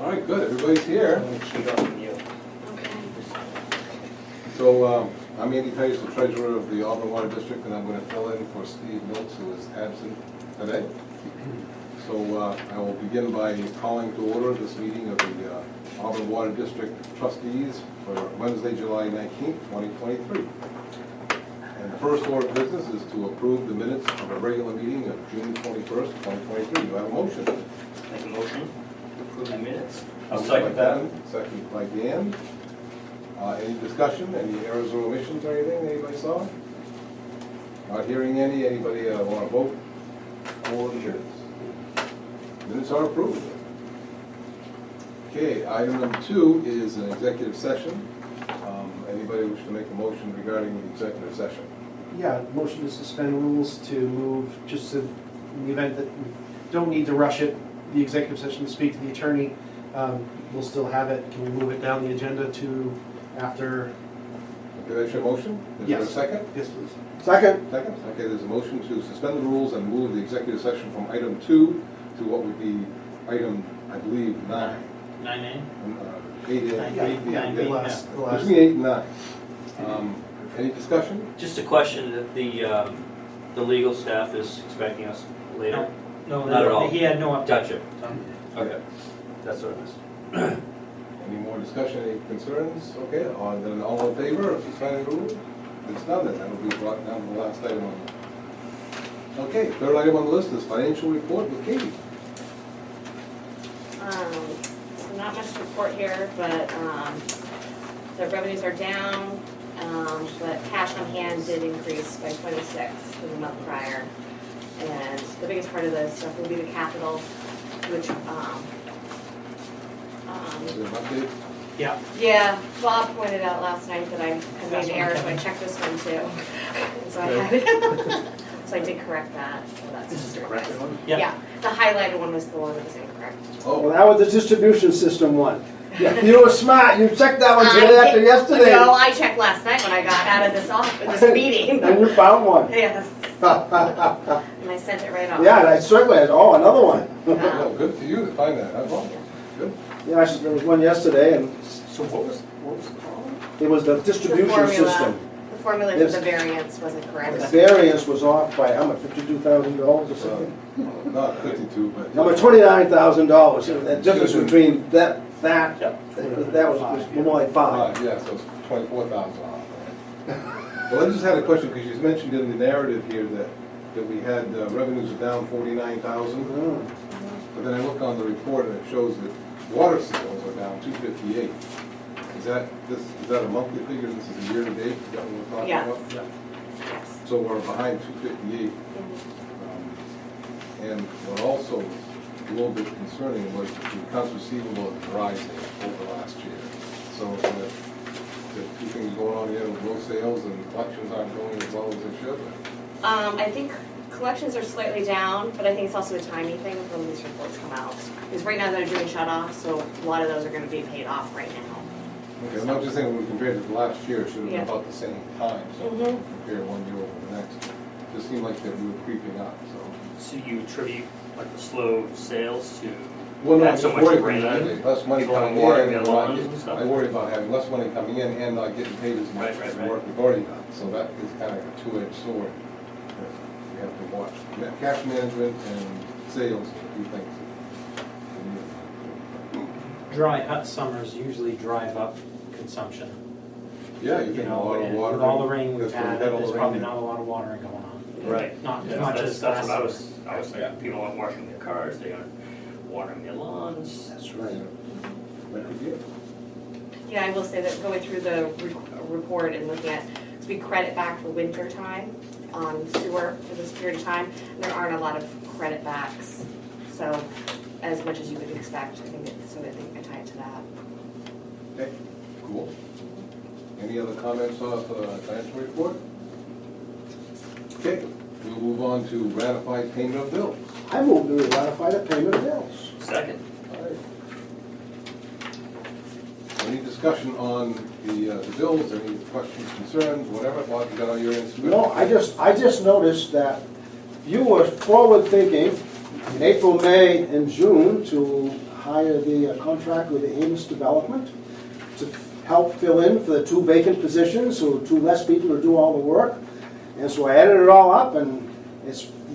All right, good, everybody's here. I'm going to cheat on you. Okay. So I'm Andy Tice, the treasurer of the Auburn Water District, and I'm going to fill in for Steve Mills, who is absent today. So I will begin by calling to order this meeting of the Auburn Water District trustees for Wednesday, July 19th, 2023. And the first order of business is to approve the minutes of a regular meeting of June 21st, 2023. Do I have a motion? Make a motion to approve the minutes. I'll Motion by second that. Kevin, second by Dan. Any discussion, any errors or omissions or anything anybody saw? Not hearing any, anybody want to vote for the minutes? Minutes are approved. Okay, item number 2 is an executive session. Anybody wish to make a motion regarding the executive session? Yeah, motion to suspend rules to move, just in the event that we don't need to rush it, the executive session to speak to the attorney. We'll still have it. Can we move it down the agenda to after? Okay, that's your motion? Is there a Yes. second? Yes, please. Second. Second. Okay, there's a motion to suspend the rules and move the executive session from item 2 to what would be item, I believe, 9. 9A? 8A. The last. Between 8 and 9. Any discussion? Just a question that the legal staff is expecting us later? No, Not at all. he had no update. Gotcha. Okay, that's what I missed. Any more discussion, any concerns? Okay, then all in favor of suspending the rules? It's done then, that'll be brought down to the last item on the. Okay, third item on the list is financial report with Katie. Not much to report here, but the revenues are down, but cash on hand did increase by 26 from the month prior. And the biggest part of the stuff will be the capital, which, Is there an update? Yeah. yeah, Bob pointed out last night that I made That's an error, so I one. checked this one too. And so I had it, so I did correct that, so that's. This is the corrected one? Yeah, the highlighted one was the one that was incorrect. Oh, Well, that was the distribution system one. Yeah, you were smart, you checked that one I today did- after yesterday. No, I checked last night when I got out of this meeting. And you found one. Yes, Yeah, and I sent it right off. and I circled it, oh, another one. well, good for you to find that, that's awesome. Good. Yeah, there was one yesterday, and So what was the problem? it was the The distribution formula- system. The formula for Yes. the variance wasn't The correct. variance was off by, how much, $52,000 or something? Not 52, but. No, but $29,000, the difference between that was more like five. Yeah, so it's 24,000 off. Well, I just had a question, because you mentioned in the narrative here that we had revenues are down 49,000. Mm. But then I look on the report and it shows that water sales are down 258. Is that a monthly figure? This is a year to date? Is that what we're talking Yeah. about? Yes. So we're behind 258. And what also was a little bit concerning was the accounts receivable is rising over last year. So the two things going on here with low sales and collections aren't going as well as they should. I think collections are slightly down, but I think it's also a timing thing when these reports come out. Because right now they're doing shut-offs, so a lot of those are gonna be paid off right now. Okay, I'm not just saying when we compared to last year, it should have been Yeah. about the same time. So Mhm. compare one year over the next. It just seemed like that we were creeping up, so. So you attribute like the slow sales to Well, no, not I'm so just much worried rain, about less money people coming watering in. their and not lawns getting- and stuff? I worry about having less money coming in and not getting paid as much Right, for the right. work we've already done. So that is kind of a two-edged sword. We have to watch cash management and sales, are two things. Dry, hot summers usually drive up consumption. Yeah, you You think a know, lot of and water. with all the rain we've That's why we had, had all there's the probably rain. not a lot of watering going on. Right. Not as Yeah, much that's as what last I summer. was thinking. People aren't washing their cars, they aren't watering their lawns. That's right. Yeah, I will say that going through the report and looking at, because we credit back for winter time on sewer for this period of time, there aren't a lot of credit backs. So as much as you would expect, I think I tie it to that. Okay, cool. Any other comments off the financial report? Okay, we'll move on to ratified payment of bills. I moved to ratify the payment of bills. Second. All right. Any discussion on the bills, any questions, concerns, whatever, Bob, you got all your answers? No, I just noticed that you were forward thinking in April, May, and June to hire the contract with the Amos Development to help fill in for the 2 vacant positions, so 2 less people to do all the work. And so I added it all up, and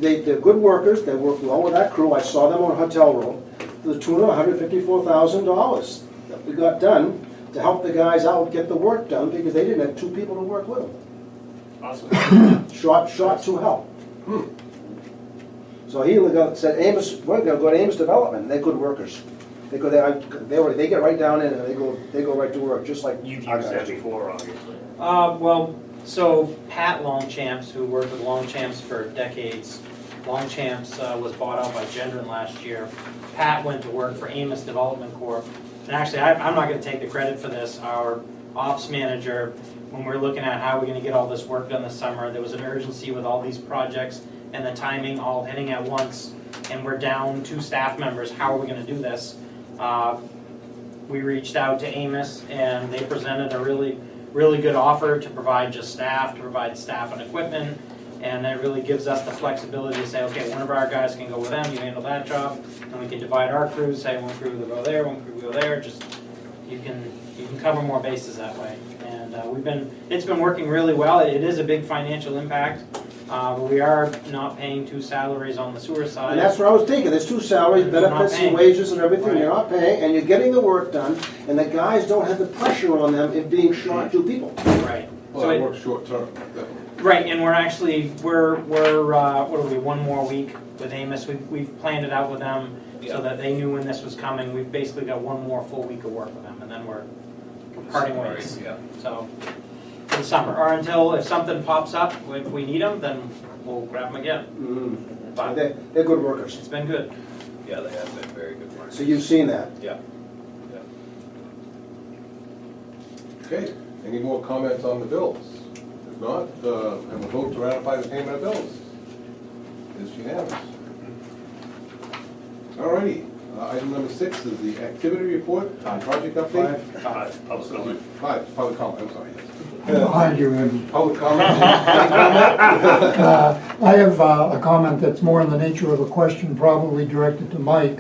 they're good workers, they work well with that crew. I saw them on Hotel Row, to the tune of $154,000 that we got done to help the guys out get the work done, because they didn't have 2 people to work with them. Awesome. Short to help. So he said, Amos, we're gonna go to Amos Development, they're good workers. They go there, they get right down in and they go right to work, just like You've our used guys that do. before, obviously. Well, so Pat Longchamps, who worked with Longchamps for decades, Longchamps was bought out by Gendron last year. Pat went to work for Amos Development Corp. And actually, I'm not going to take the credit for this. Our ops manager, when we're looking at how we're going to get all this work done this summer, there was an urgency with all these projects and the timing all hitting at once, and we're down 2 staff members. How are we going to do this? We reached out to Amos, and they presented a really good offer to provide just staff, to provide staff and equipment, and that really gives us the flexibility to say, okay, one of our guys can go with them, you handle that job, and we can divide our crews, say one crew will go there, one crew will go there, just, you can cover more bases that way. And it's been working really well. It is a big financial impact. We are not paying 2 salaries on the sewer side. And that's what I was thinking, there's 2 salaries, You're not benefits paying. and wages and everything, Right. you're not paying, and you're getting the work done, and the guys don't have the pressure on them in being short 2 people. Right. Well, So that it- works short term, definitely. Right, and we're actually, we're what are we, 1 more week with Amos. We've planned it out with them so that they knew when this was coming. We've basically got 1 more full week of work with them, and then we're parting ways. Yeah. So, for the summer, or until if something pops up, if we need them, then we'll grab them again. But They're good workers. it's been good. Yeah, they have been very good work. So you've seen that. Yeah. Okay, any more comments on the bills? If not, I will vote to ratify the payment of bills. It's unanimous. Alrighty, item number 6 is the activity report on project update. Public comment. 5, public comment, I'm sorry. Behind you, Andy. Public comment, any comment? I have a comment that's more in the nature of a question, probably directed to Mike.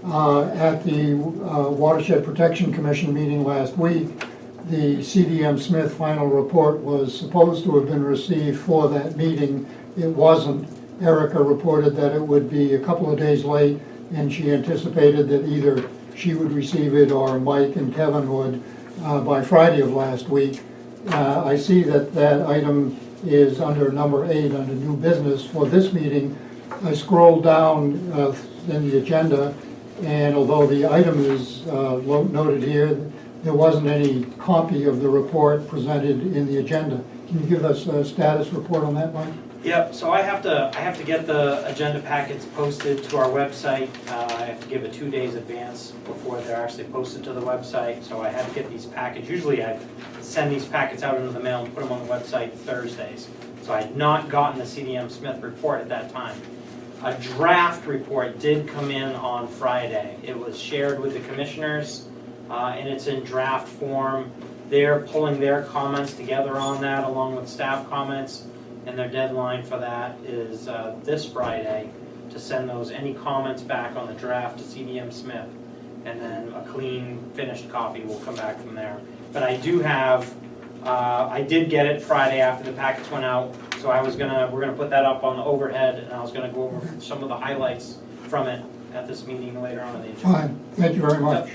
At the Watershed Protection Commission meeting last week, the CDM Smith final report was supposed to have been received for that meeting. It wasn't. Erica reported that it would be a couple of days late, and she anticipated that either she would receive it or Mike and Kevin would by Friday of last week. I see that that item is under number 8 under new business for this meeting. I scrolled down in the agenda, and although the item is noted here, there wasn't any copy of the report presented in the agenda. Can you give us a status report on that, Mike? Yep, so I have to get the agenda packets posted to our website. I have to give it 2 days advance before they're actually posted to the website. So I had to get these packets. Usually I send these packets out into the mail and put them on the website Thursdays. So I had not gotten the CDM Smith report at that time. A draft report did come in on Friday. It was shared with the commissioners, and it's in draft form. They're pulling their comments together on that along with staff comments. And their deadline for that is this Friday to send any comments back on the draft to CDM Smith. And then a clean, finished copy will come back from there. But I do have, I did get it Friday after the packets went out. So we're gonna put that up on the overhead, and I was gonna go over some of the highlights from it at this meeting later on in the agenda. Fine, thank you very much.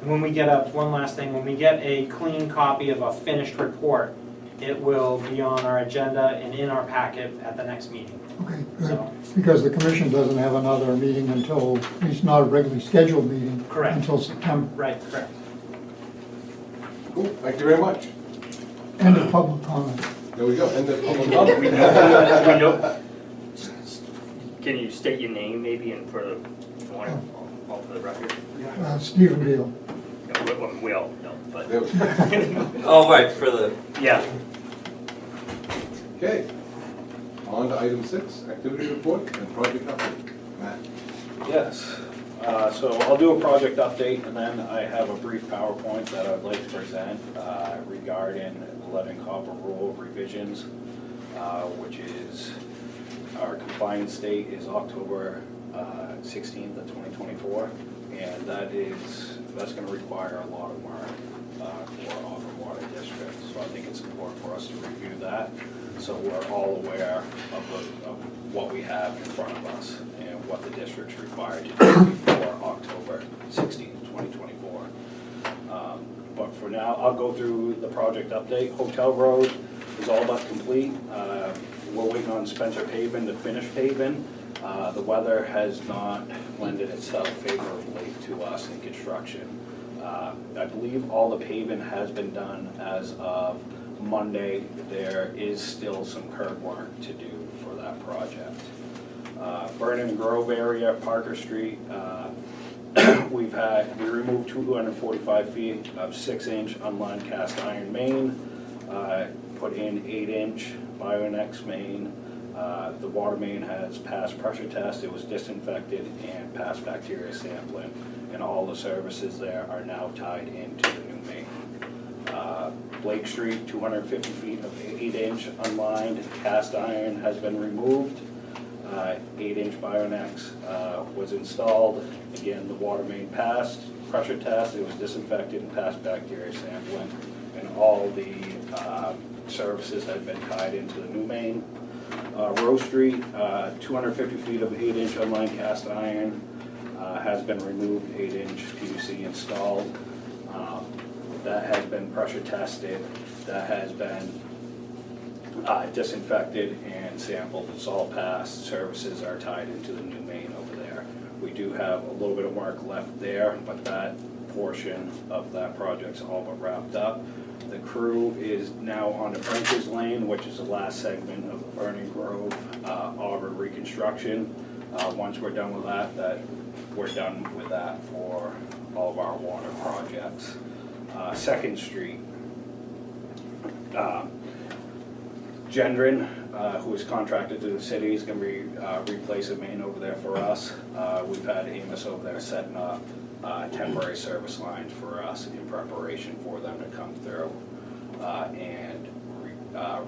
And when we get one last thing, when we get a clean copy of a finished report, it will be on our agenda and in our packet at the next meeting. Okay, good. So, Because the commission doesn't have another meeting until, at least not a regularly scheduled meeting. Correct. Until September. right, correct. Cool, thank you very much. End of public comment. There we go, end of public We comment. know- Can you state your name maybe and for the, all for the record? Stephen Deal. Will, no, but, There we go. Oh, right, for the, yeah. Okay, on to item 6, activity report and project update. Matt. Yes, so I'll do a project update, and then I have a brief PowerPoint that I'd like to present regarding the lead and copper rule revisions, which is, our compliance date is October 16th of 2024, and that's going to require a lot of work for Auburn Water District. So I think it's important for us to review that, so we're all aware of what we have in front of us and what the district's required to do before October 16th, 2024. But for now, I'll go through the project update. Hotel Road is all but complete. We're waiting on Spencer Paving to finish paving. The weather has not lended itself favorably to us in construction. I believe all the paving has been done as of Monday. There is still some curb work to do for that project. Burnham Grove area, Parker Street, we removed 245 feet of 6-inch unlined cast iron main, put in 8-inch Bionex main. The water main has passed pressure test, it was disinfected and passed bacteria sampling, and all the services there are now tied into the new main. Blake Street, 250 feet of 8-inch unlined cast iron has been removed. 8-inch Bionex was installed. Again, the water main passed pressure test, it was disinfected and passed bacteria sampling, and all the services had been tied into the new main. Rose Street, 250 feet of 8-inch unlined cast iron has been removed, 8-inch PVC installed. That has been pressure tested, that has been disinfected and sampled. It's all passed. Services are tied into the new main over there. We do have a little bit of work left there, but that portion of that project's all but wrapped up. The crew is now on to French's Lane, which is the last segment of the Vernon Grove Auburn reconstruction. Once we're done with that, we're done with that for all of our water projects. 2nd Street. Gendron, who is contracted to the city, is going to be replacing main over there for us. We've had Amos over there setting up temporary service lines for us in preparation for them to come through and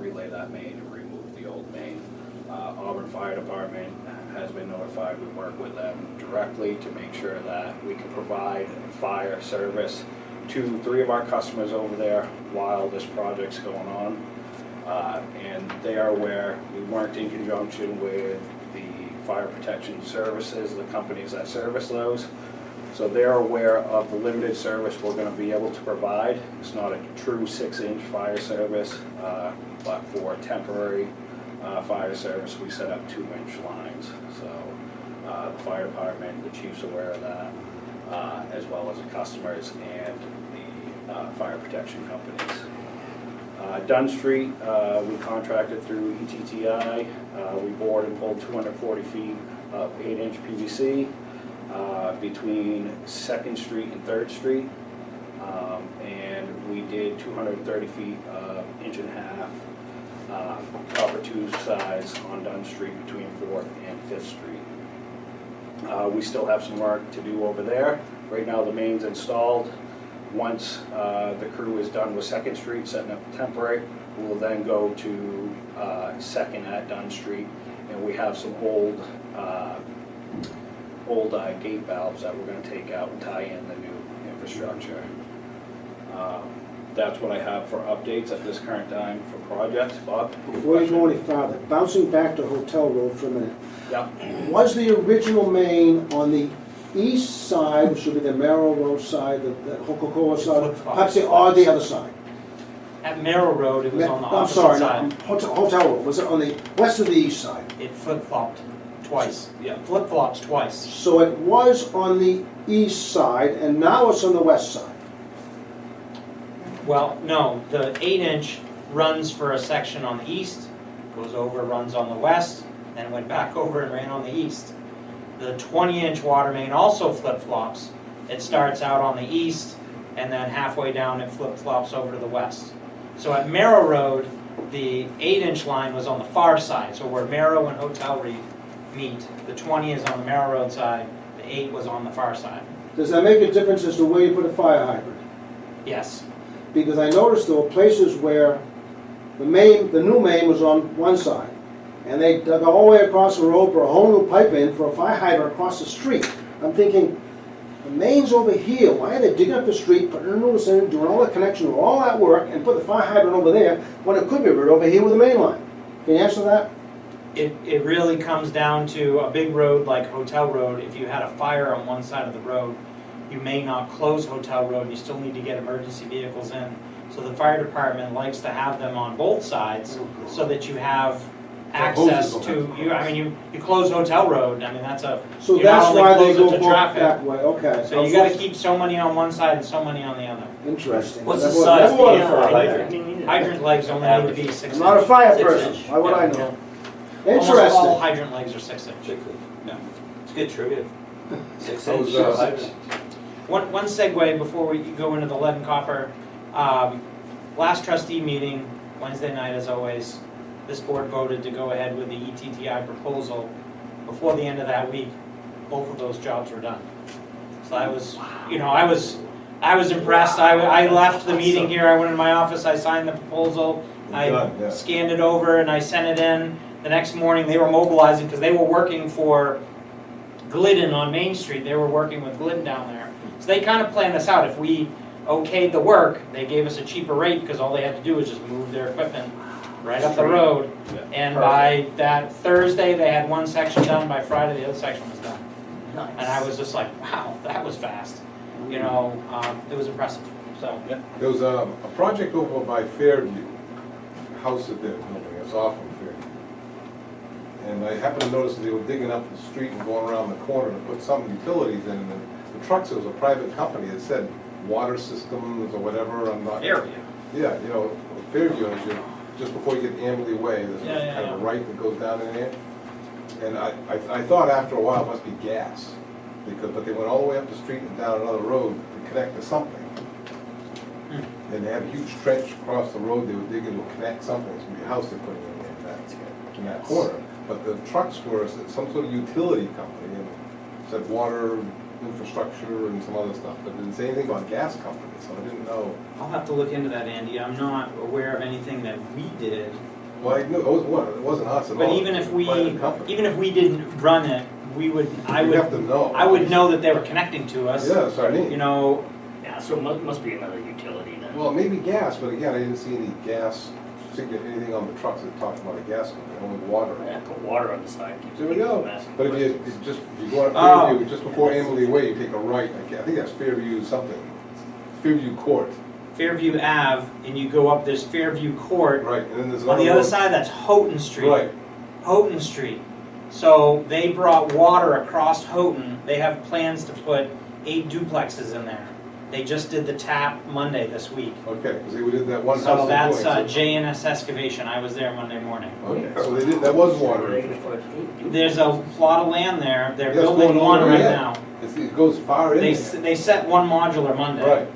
relay that main and remove the old main. Auburn Fire Department has been notified. We work with them directly to make sure that we can provide fire service to 3 of our customers over there while this project's going on. And they are aware. We worked in conjunction with the fire protection services, the companies that service those. So they're aware of the limited service we're going to be able to provide. It's not a true 6-inch fire service, but for temporary fire service, we set up 2-inch lines. So the fire department, the chief's aware of that, as well as the customers and the fire protection companies. Dunn Street, we contracted through ETTI. We bored and pulled 240 feet of 8-inch PVC between 2nd Street and 3rd Street. And we did 230 feet of 1.5-inch copper tube size on Dunn Street between 4th and 5th Street. We still have some work to do over there. Right now the main's installed. Once the crew is done with 2nd Street, setting up the temporary, we'll then go to 2nd at Dunn Street, and we have some old gate valves that we're going to take out and tie in the new infrastructure. That's what I have for updates at this current time for projects. Bob? Before you go any farther, bouncing back to Hotel Road for a minute. Yeah. Was the original main on the east side, which should be the Merrill Road side, the Coca-Cola side, perhaps or the other side? At Merrill Road, it was on the I'm opposite sorry, side. Hotel Road, was it on the west or the east side? It flip-flopped twice. Yeah. Flip-flops twice. So it was on the east side, and now it's on the west side. Well, no, the 8-inch runs for a section on the east, goes over, runs on the west, then went back over and ran on the east. The 20-inch water main also flip-flops. It starts out on the east, and then halfway down it flip-flops over to the west. So at Merrill Road, the 8-inch line was on the far side, so where Merrill and Hotel meet, the 20 is on the Merrill Road side, the 8 was on the far side. Does that make a difference as to where you put a fire hydrant? Yes. Because I noticed there were places where the new main was on one side, and they dug all the way across the road, put a whole new pipe in for a fire hydrant across the street. I'm thinking, the main's over here, why are they digging up the street, putting a notice in, doing all the connection, doing all that work, and put the fire hydrant over there, when it could be right over here with the main line? Can you answer that? It really comes down to a big road like Hotel Road. If you had a fire on one side of the road, you may not close Hotel Road, you still need to get emergency vehicles in. So the fire department likes to have them on both sides so that you have access to, you close Hotel Road, I mean, that's a, So you not that's only why they close go it to both traffic. that way, okay. So you gotta keep so many on one side and so many on the other. Interesting. What's the Never- size never wondered of for the a hydrant? Hydrant legs only need to be 6 I'm inch. not a fire 6 person, inch. why would I Yeah, know? Almost all Interesting. hydrant legs are 6 inch. Yeah. It's good trivia. 6 That inch was, hydrant. One segue before we go into the lead and copper. Last trustee meeting, Wednesday night as always, this board voted to go ahead with the ETTI proposal. Before the end of that week, both of those jobs were done. So I was, I was impressed. I left the meeting here, I went in my office, I signed the proposal, I Done, yeah. scanned it over and I sent it in. The next morning, they were mobilizing because they were working for Glidden on Main Street. They were working with Glidden down there. So they kind of planned this out. If we okayed the work, they gave us a cheaper rate because all they had to do was just move their equipment right up the road. And by that Thursday, they had one section done. By Friday, the other section was done. And I was just like, wow, that was fast. It was impressive. So There was a project over by Fairview, house that they're building, it's off from Fairview. And I happened to notice that they were digging up the street and going around the corner to put some utilities in, and the trucks, it was a private company, it said water systems or whatever, I'm not. Fairview. Yeah, Fairview, as you, just before you get Amberley Way, there's Yeah, kind of a right that goes down in there. And I thought after a while it must be gas, but they went all the way up the street and down another road to connect to something. And they had a huge trench across the road, they were digging to connect something, it's gonna be a house they're putting in that corner. But the trucks were some sort of utility company, and said water infrastructure and some other stuff, but it didn't say anything about gas company, so I didn't know. I'll have to look into that, Andy. I'm not aware of anything that we did. Well, I knew, it wasn't us at all. But even if we didn't run it, I You'd have to know. would know that they were connecting to us. Yeah, that's what I mean. Yeah, so it must be another utility then. Well, maybe gas, but again, I didn't see any gas, anything on the trucks that talked about a gas company, only water. Yeah, put water on the side. keeps There we people go. from asking But if questions. you go up Fairview, just before Emily Way, you take a right, I think that's Fairview something, Fairview Court. Fairview Ave, and you go up this Fairview Court. Right, and then there's On another the other road. side, that's Houghton Street. Right, Houghton Street. So they brought water across Houghton. They have plans to put 8 duplexes in there. They just did the tap Monday this week. okay, because they did that one house. So they're that's doing, J&S Excavation. I was there Monday morning. Okay, so they did, that was water. There's a plot of land there. They're Yes, building going all one the way right in. now. It goes far in there. They set one modular Monday. Right,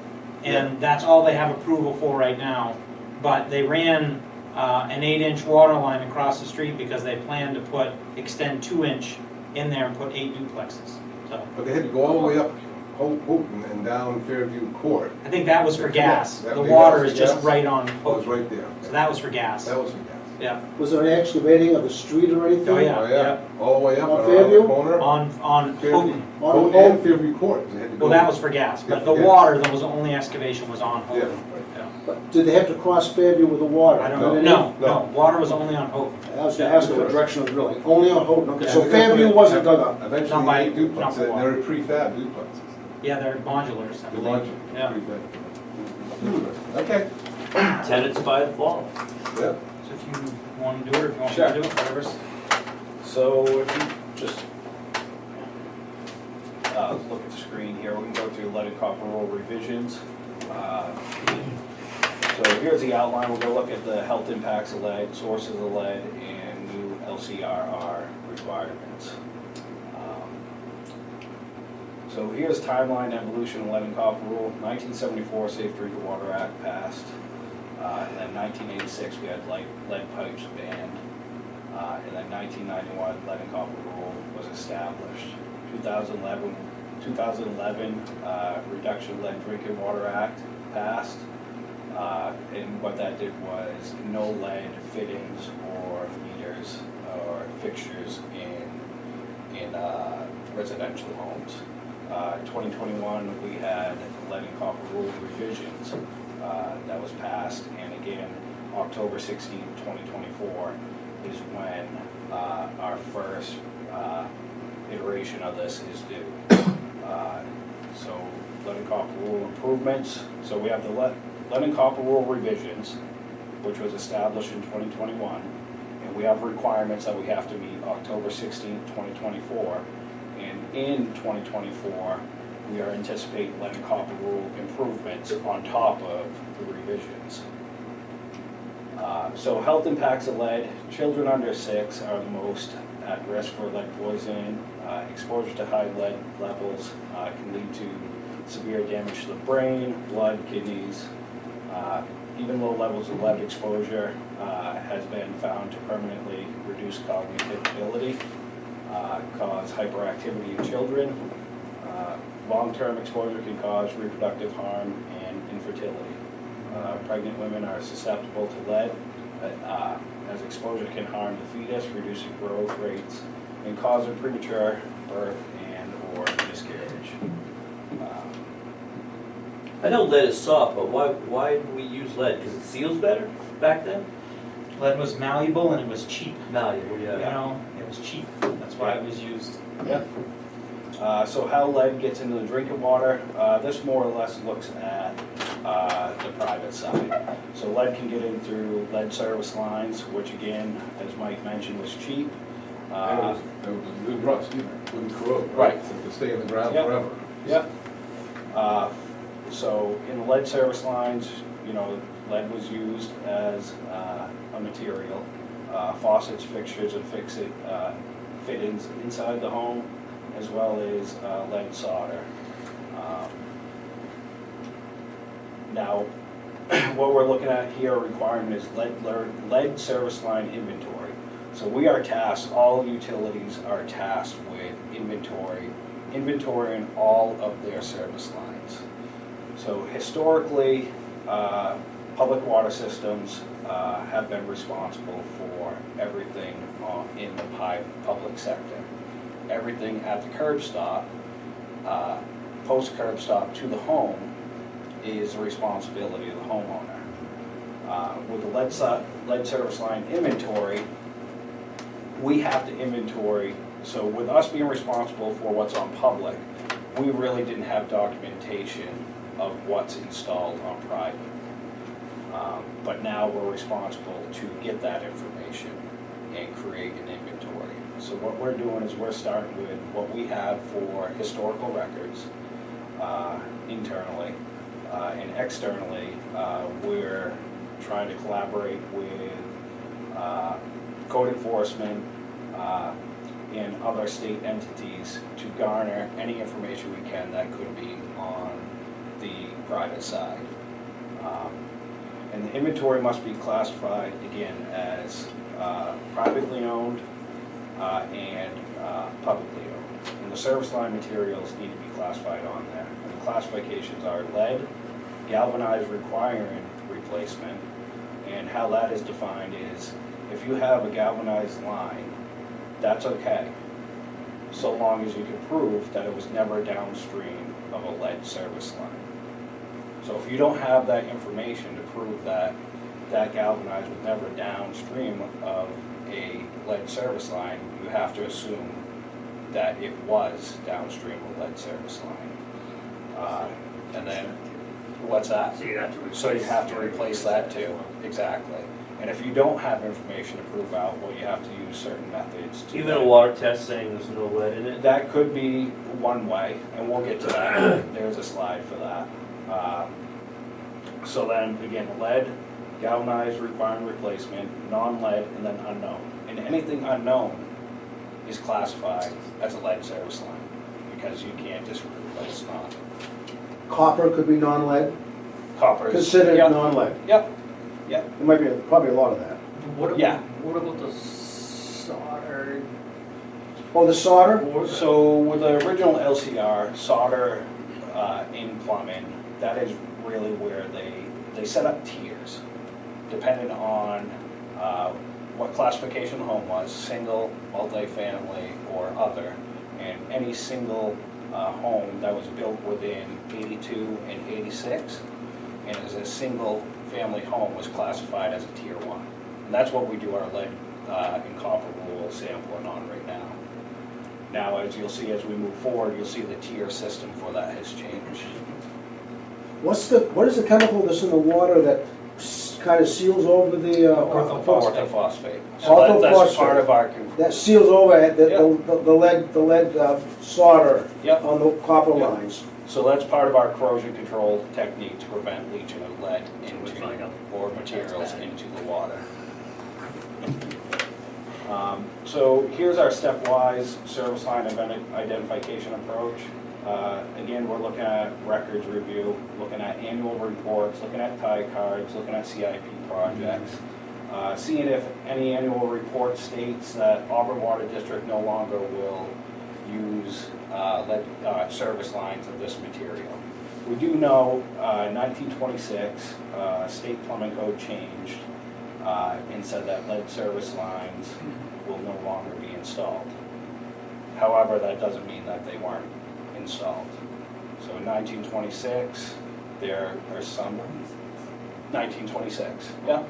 And that's all they have approval for right now. But they ran an 8-inch water line across the street because they plan to extend 2-inch in there and put 8 duplexes. So but they had to go all the way up Houghton and down Fairview Court. I think that was for gas. That The was water for is just gas? right on That was Houghton. right there. So that was for gas. That was for gas. Yeah. Was there any excavating of the street or anything? Oh, yeah. Oh, yeah, all the way up On and around the Fairview? corner. On Fairview, Houghton. Houghton and Fairview Court. They had to go. Well, that was for gas, Yeah, but the for gas. water, that was the only excavation was on Yeah, Houghton. right. Yeah. But did they have to cross Fairview with the water? I don't No. know. No. No, water was only on Houghton. I was gonna ask what direction of drilling, only on Houghton, okay, Yeah. so Fairview wasn't dug up. Eventually, Not by- they duplex, not by they're prefab duplexes. Yeah, they're modulars, I They're believe. larger, Yeah. prefab. Okay, Tenants by the fall. yeah. So if you want to do it, or if you want me Sure. to do it, whatever's. So if you just look at the screen here, we can go through lead and copper rule revisions. So here's the outline. We're going to look at the health impacts of lead, sources of lead, and new LCRR requirements. So here's timeline evolution of lead and copper rule. 1974 Safe Drinking Water Act passed. And then 1986 we had lead pipes banned. And then 1991 lead and copper rule was established. 2011 Reduction of Lead Drinking Water Act passed. And what that did was no lead fittings or meters fixtures in residential homes. 2021, we had lead and copper rule revisions that was passed, and again, October 16, 2024 is when our first iteration of this is due. So lead and copper rule improvements. So we have the lead and copper rule revisions, which was established in 2021, and we have requirements that we have to meet October 16, 2024. And in 2024, we are anticipating lead and copper rule improvements on top of the revisions. So health impacts of lead. Children under 6 are the most at risk for lead poisoning. Exposure to high lead levels can lead to severe damage to the brain, blood, kidneys. Even low levels of lead exposure has been found to permanently reduce cognitive ability, cause hyperactivity in children. Long-term exposure can cause reproductive harm and infertility. Pregnant women are susceptible to lead, as exposure can harm the fetus, reducing growth rates, and causing premature birth and or miscarriage. I know lead is soft, but why do we use lead? Because it seals better back then? Lead was malleable and it was cheap. Malleable, You yeah. know, it was cheap. That's why it was used. Yep. So how lead gets into the drinking water, this more or less looks at the private side. So lead can get in through lead service lines, which again, as Mike mentioned, was cheap. And it was good rust, either, wouldn't corrode, Right. right? So it could stay in the ground Yep. forever. Yep. So in the lead service lines, you know, lead was used as a material. Faucets, fixtures, and fit-ins inside the home, as well as lead solder. Now, what we're looking at here, a requirement is lead service line inventory. So we are tasked, all utilities are tasked with inventorying all of their service lines. So historically, public water systems have been responsible for everything in the public sector. Everything at the curb stop, post curb stop to the home, is the responsibility of the homeowner. With the lead service line inventory, we have to inventory. So with us being responsible for what's on public, we really didn't have documentation of what's installed on private. But now we're responsible to get that information and create an inventory. So what we're doing is we're starting with what we have for historical records internally, and externally we're trying to collaborate with code enforcement and other state entities to garner any information we can that could be on the private side. And the inventory must be classified, again, as privately owned and publicly owned. And the service line materials need to be classified on there. And the classifications are lead, galvanized requiring replacement, and how that is defined is if you have a galvanized line, that's okay, so long as you can prove that it was never downstream of a lead service line. So if you don't have that information to prove that that galvanized was never downstream of a lead service line, you have to assume that it was downstream of a lead service line. And then, what's that? So you have to So you have to replace that too, exactly. And if you don't have information to prove out, well, you have to use certain methods to. Even a water test saying there's no lead in it? That could be one way, and we'll get to that. There's a slide for that. So then, again, lead, galvanized requiring replacement, non-lead, and then unknown. And anything unknown is classified as a lead service line, because you can't just replace non. Copper could be non-lead, Copper is. considered Yep. non-lead. Yep, There might be, probably a lot of that. What about the solder? Oh, the solder? so with the original LCR, solder in plumbing, that is really where they set up tiers, depending on what classification the home was, single, multifamily, or other. And any single home that was built within 82 and 86, and as a single family home was classified as a tier 1. And that's what we do our lead and copper rule sampling on right now. Now, as you'll see as we move forward, you'll see the tier system for that has changed. What is the chemical that's in the water that kind of seals over the Orthophosphate. So that's part of our, that seals over the lead solder Yep. on the copper Yep. lines? so that's part of our corrosion control technique to prevent leaching of lead into, or materials into the water. So here's our stepwise service line identification approach. Again, we're looking at records review, looking at annual reports, looking at tie cards, looking at CIP projects, seeing if any annual report states that Auburn Water District no longer will use lead service lines of this material. We do know 1926 state plumbing code changed and said that lead service lines will no longer be installed. However, that doesn't mean that they weren't installed. So in 1926, there are some, 1926, yeah.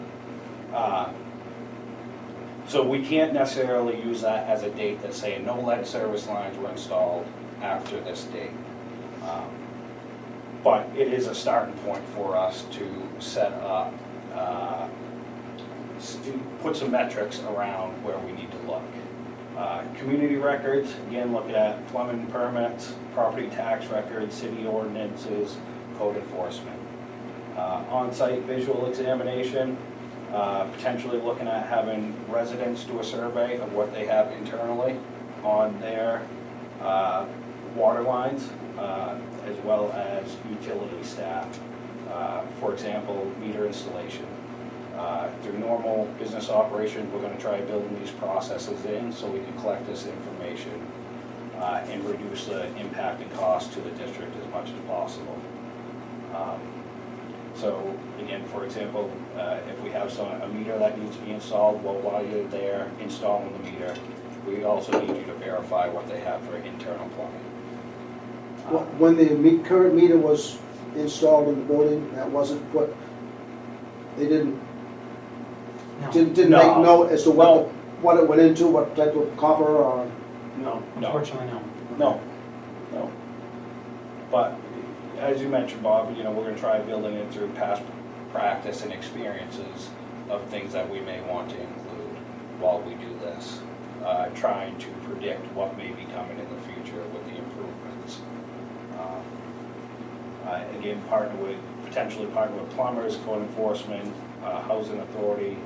So we can't necessarily use that as a date that's saying no lead service lines were installed after this date. But it is a starting point for us to set up, put some metrics around where we need to look. Community records, again, look at plumbing permits, property tax records, city ordinances, code enforcement. On-site visual examination, potentially looking at having residents do a survey of what they have internally on their water lines, as well as utility staff. For example, meter installation. Through normal business operations, we're going to try building these processes in so we can collect this information and reduce the impact and cost to the district as much as possible. So again, for example, if we have a meter that needs to be installed, well, while you're there installing the meter, we also need you to verify what they have for internal plumbing. When the current meter was installed in the building, that wasn't put, they didn't make note as to what it went into, what type of copper or? No. Unfortunately, no. No. But as you mentioned, Bob, we're going to try building it through past practice and experiences of things that we may want to include while we do this, trying to predict what may be coming in the future with the improvements. Again, potentially partner with plumbers, code enforcement, housing authority,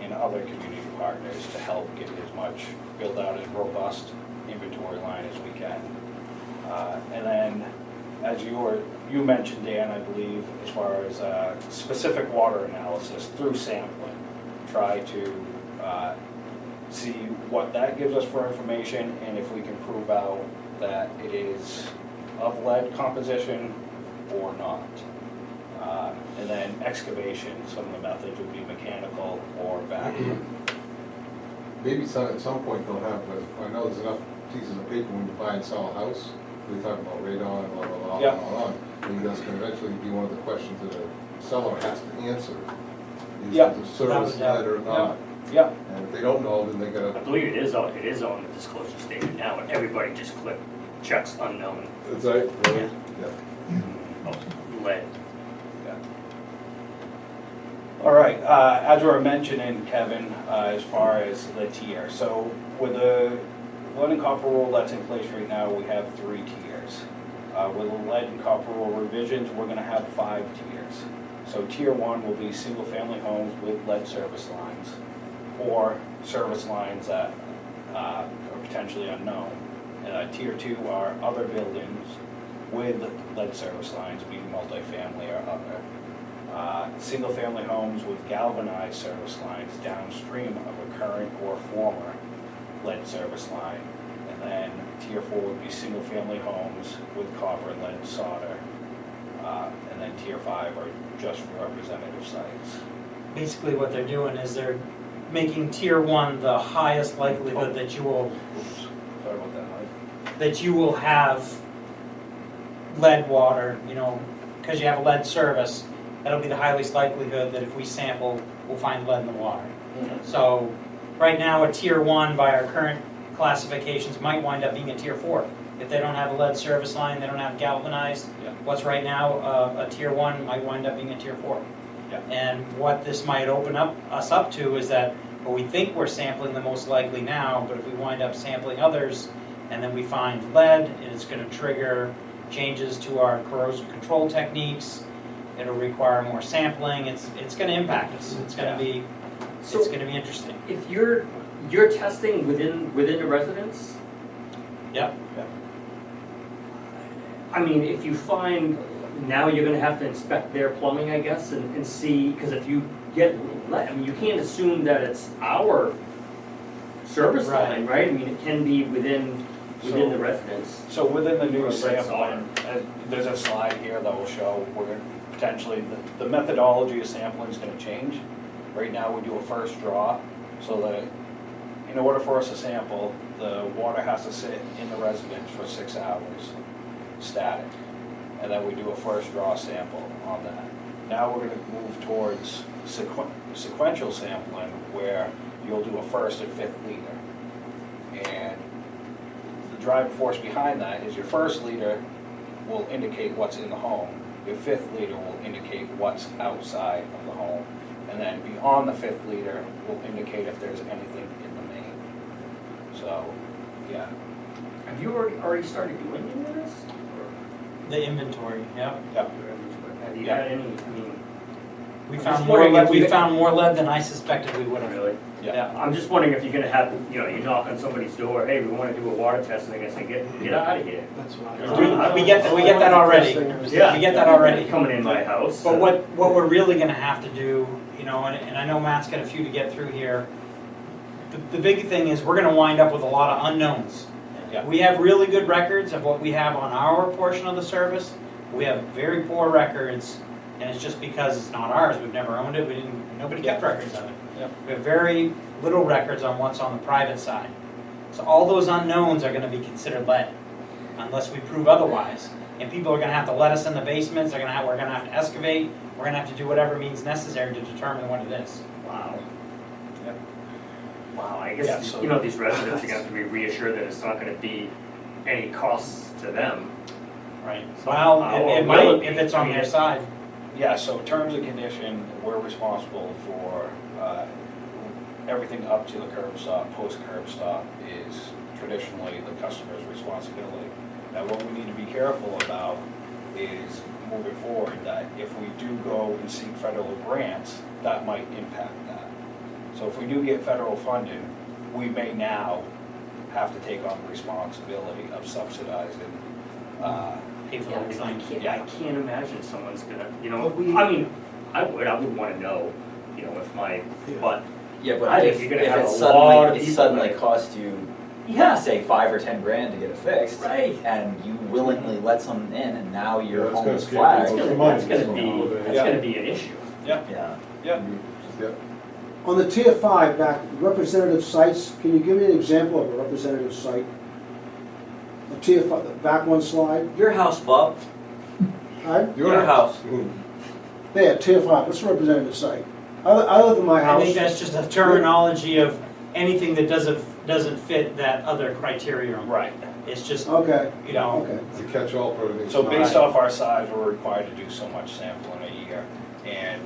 and other community partners to help get build out as robust inventory line as we can. And then, as you mentioned, Dan, I believe, as far as specific water analysis through sampling, try to see what that gives us for information, and if we can prove out that it is of lead composition or not. And then excavation, some of the methods would be mechanical or vacuum. Maybe at some point they'll have, I know there's enough pieces of paper when you buy and sell a house, we talk about radon and blah, blah, blah, Yeah. blah, blah. Maybe that's gonna eventually be one of the questions that a seller has to answer. Is Yeah. the service lead or not? Yeah. And if they don't know, then they I gotta, believe it is on the disclosure statement now, and everybody just checks unknown. is that, really? Yeah. Yeah. Oh, lead. All right, as we were mentioning, Kevin, as far as the tier, so with the lead and copper rule that's in place right now, we have 3 tiers. With the lead and copper rule revisions, we're gonna have 5 tiers. So tier 1 will be single-family homes with lead service lines, or service lines that are potentially unknown. Tier 2 are other buildings with lead service lines, being multifamily or other. Single-family homes with galvanized service lines downstream of a current or former lead service line. And then tier 4 would be single-family homes with copper and lead solder. And then tier 5 are just representative sites. Basically, what they're doing is they're making tier 1 the highest likelihood that you will Sorry about that, Mike. that you will have lead water, you know, because you have a lead service, that'll be the highest likelihood that if we sample, we'll find lead in the water. So right now, a tier 1 by our current classifications might wind up being a tier 4. If they don't have a lead service line, they don't have galvanized, Yeah. what's right now a tier 1 might wind up being a tier 4. Yeah. And what this might open us up to is that, well, we think we're sampling the most likely now, but if we wind up sampling others, and then we find lead, and it's going to trigger changes to our corrosion control techniques, it'll require more sampling, it's going to impact us. It's going to be, So- it's going to be interesting. If you're testing within the residence, Yep. I mean, if you find, now you're gonna have to inspect their plumbing, I guess, and see, because if you get lead, I mean, you can't assume that it's our service Right. line, right? I mean, it can be within So- the residence. So within the new Or red sampling, there's a slide here that will show where potentially the methodology of sampling is gonna change. Right now, we do a first draw, so that in order for us to sample, the water has to sit in the residence for 6 hours, static. And then we do a first draw sample on that. Now we're gonna move towards sequential sampling, where you'll do a first and fifth liter. And the driving force behind that is your first liter will indicate what's in the home. Your fifth liter will indicate what's outside of the home. And then beyond the fifth liter will indicate if there's anything in the main. So, yeah. Have you already started doing any of this? The inventory, yeah. Yep. Have you had any, I mean, We I'm found just more wondering lead, if we you- found more lead than I suspected we would have. really? Yeah. I'm just wondering if you're gonna have, you know, you knock on somebody's door, hey, we wanna do a water test, and they're gonna say, get out of here. That's what We get that already. Yeah. We get that already. Coming in my house. But what we're really gonna have to do, you know, and I know Matt's got a few to get through here, the big thing is we're gonna wind up with a lot of unknowns. Yeah. We have really good records of what we have on our portion of the service. We have very poor records, and it's just because it's not ours. We've never owned it. Nobody kept records of it. Yeah. We have very little records on what's on the private side. So all those unknowns are gonna be considered lead, unless we prove otherwise. And people are gonna have to let us in the basements, we're gonna have to excavate, we're gonna have to do whatever means necessary to determine what it is. Wow. Yep. Wow, I Yeah, guess, so- you know, these residents are gonna have to be reassured that it's not gonna be any costs to them. Right. Well, Or it will might, it be? if it's I on mean, their side. Yeah, so terms and condition, we're responsible for everything up to the curb stop. Post curb stop is traditionally the customer's responsibility. Now, what we need to be careful about is moving forward, that if we do go and seek federal grants, that might impact that. So if we do get federal funding, we may now have to take on the responsibility of subsidizing Pay for Yeah, the whole I thing. can't, I can't imagine someone's gonna, you know, But we- I mean, I would wanna know, you know, if my, but, Yeah, I but think if you're gonna if have it a lot of suddenly, people it suddenly that- costs you, yeah, say, 5 or 10 grand to get it fixed, right. and you willingly let someone in, and now your Yeah, it's home gonna is scare That's flagged. people. gonna be, Yeah. an issue. Yeah. Yeah. Yeah. On the tier 5, back, representative sites, can you give me an example of a representative site? A tier 5, back one slide. Your house, Bob. Hi? Your house. There, tier 5, what's a representative site? Other than my I house. think that's just a terminology of anything that doesn't fit that other criterion. Right. It's just, Okay, you know, okay. It's a catch-all for everything. So based off our size, we're required to do so much sampling a year, and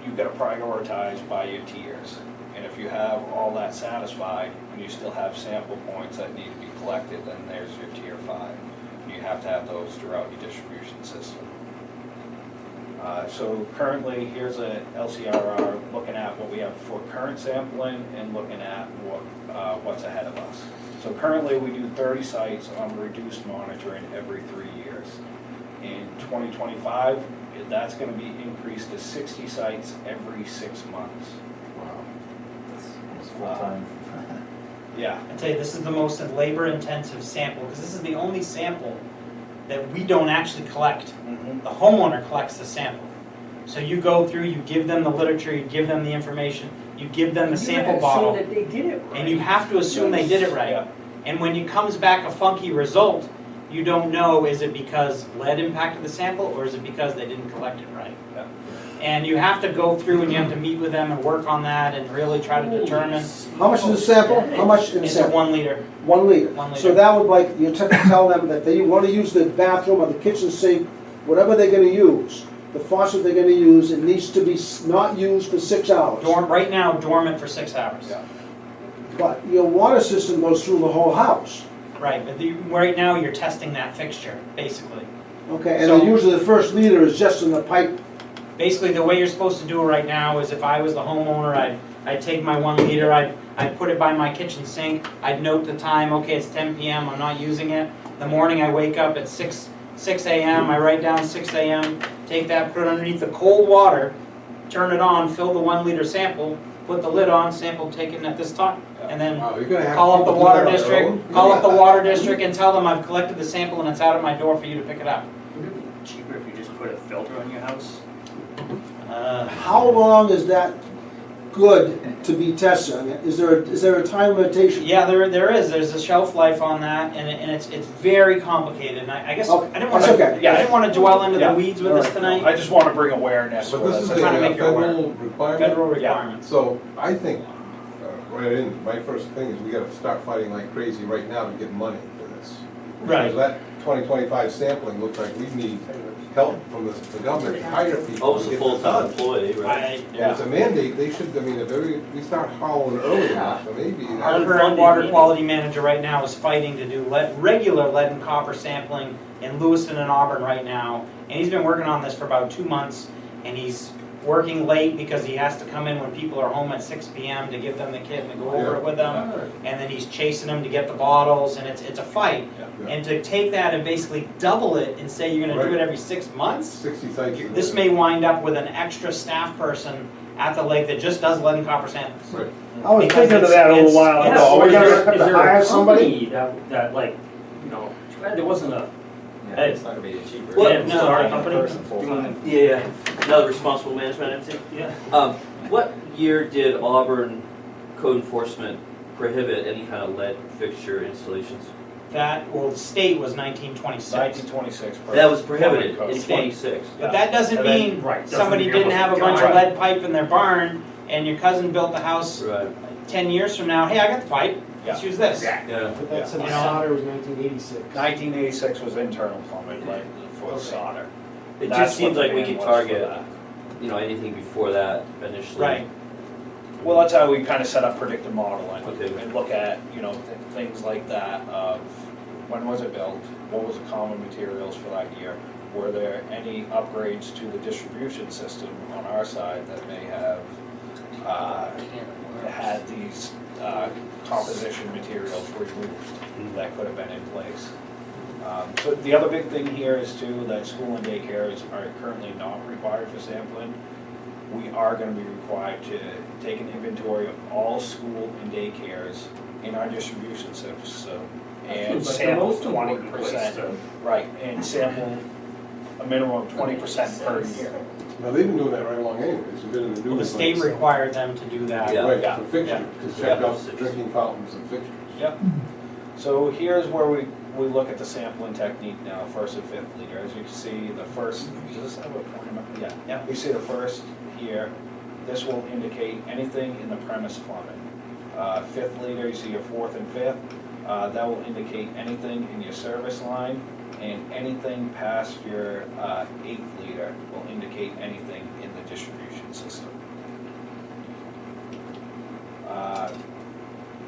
you've got to prioritize by your tiers. And if you have all that satisfied, and you still have sample points that need to be collected, then there's your tier 5. You have to have those throughout your distribution system. So currently, here's a LCRR looking at what we have for current sampling and looking at what's ahead of us. So currently, we do 30 sites on reduced monitoring every 3 years. In 2025, that's going to be increased to 60 sites every 6 months. Wow. It's full-time. Yeah, I tell you, this is the most labor-intensive sample, because this is the only sample that we don't actually collect. The homeowner collects the sample. So you go through, you give them the literature, you give them the information, you give them the sample assume bottle, that they did it right. and you have to assume they did it right. And when it comes back a funky result, you don't know, is it because lead impacted the sample, or is it because they didn't collect it right? Yeah. And you have to go through and you have to meet with them and work on that and really try to determine. How much is the sample? How much in the It's a sample? 1 liter. 1 liter. 1 liter. So that would like, you have to tell them that they want to use the bathroom or the kitchen sink, whatever they're gonna use, the faucet they're gonna use, it needs to be not used for 6 hours. Right now, dormant for 6 hours. Yeah. But your water system goes through the whole house. Right, but right now you're testing that fixture, basically. Okay, and So- then usually the first liter is just in the pipe. Basically, the way you're supposed to do it right now is if I was the homeowner, I'd take my 1 liter, I'd put it by my kitchen sink, I'd note the time, okay, it's 10 p.m., I'm not using it. The morning I wake up at 6 a.m., I write down 6 a.m., take that, put it underneath the cold water, turn it on, fill the 1 liter sample, put the lid on, sample taken at this time, and then Wow, you're gonna have call up the people do water that on their district, own? call up the water district and tell them I've collected the sample and it's out at my door for you to pick it up. Would it be cheaper if you just put a filter on your house? How long is that good to be tested? I mean, is there a time limitation? Yeah, there is. There's a shelf life on that, and it's very complicated. And I guess Okay, I didn't want that's to. okay. Yeah, I didn't want to dwell into Yeah. the weeds with this tonight. I just want to bring awareness. But this is We're trying to a make you aware. federal requirement? Federal requirements. So I think, right in, my first thing is we gotta start fighting like crazy right now to get money for this. Right. Because that 2025 sampling looks like we need help from the government to hire people. Oh, to it's a get this full-time done. employee, right? If it's a mandate, they should, I mean, if we start hauling early enough, so maybe. Our current water quality manager right now is fighting to do regular lead and copper sampling in Lewiston and Auburn right now, and he's been working on this for about 2 months, and he's working late because he has to come in when people are home at 6 p.m. to give them the kit and to go over it with them, and then he's chasing them to get the bottles, and it's a fight. Yeah. And to take that and basically double it and say you're going to do Right. it every 6 months, 60 sites. in this there. may wind up with an extra staff person at the lake that just does lead and copper samples. Right. I was Because thinking of that a little it's- while yeah, ago. so We're is gonna there- have to hire somebody? That like, you know, too bad there wasn't a, Yeah, it's not gonna be cheaper. Well, yeah, no, sorry, a company. person full-time. Yeah, another responsible management entity. Yeah. What year did Auburn code enforcement prohibit any kind of lead fixture installations? The state was 1926. 1926. That was prohibited Code. in 26. But that doesn't And then- mean right, doesn't somebody mean didn't it have a wasn't bunch of done. lead pipe in their barn and your cousin built the house Right. 10 years from now. Hey, I got the pipe. Let's use this. Yeah. But that said, the You know? solder was 1986. 1986 was internal plumbing, like for the solder. It That's just seems what the like we ban could was for target, that. you know, anything before that initially. Right. Well, that's how we kind of set up predictive modeling Okay. and look at, you know, things like that of when was it built? What was the common materials for that year? Were there any upgrades to the distribution system on our side that may have had these composition materials removed that could have been in place? So the other big thing here is too that school and daycares are currently not required for sampling. We are going to be required to take an inventory of all school and daycares in our distribution system and Seems like the sample most important place 20%. to- Right, and sample a minimum of 20% per year. Now, they've been doing that right along anyways, we've been in the Well, new. the state required them to do that. Yeah. Right, Yeah. for fixtures, to check Yeah. out drinking fountains and fixtures. Yep. So here's where we look at the sampling technique now, first and fifth liter. As you can see, the first, does this have a point number? Yeah. Yeah. You see the first here, this will indicate anything in the premise plumbing. Fifth liter, you see your fourth and fifth, that will indicate anything in your service line, and anything past your eighth liter will indicate anything in the distribution system.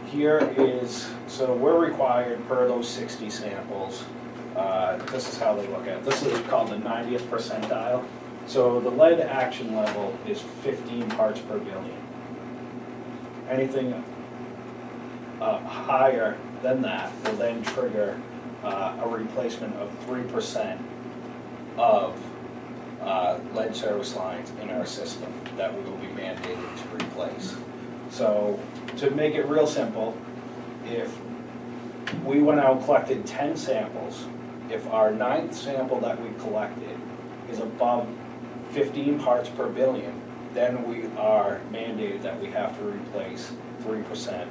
Here is, so we're required per those 60 samples, this is how they look at it. This is called the 90th percentile. So the lead action level is 15 parts per billion. Anything higher than that will then trigger a replacement of 3% of lead service lines in our system that we will be mandated to replace. So to make it real simple, if we went out and collected 10 samples, if our 9th sample that we collected is above 15 parts per billion, then we are mandated that we have to replace 3%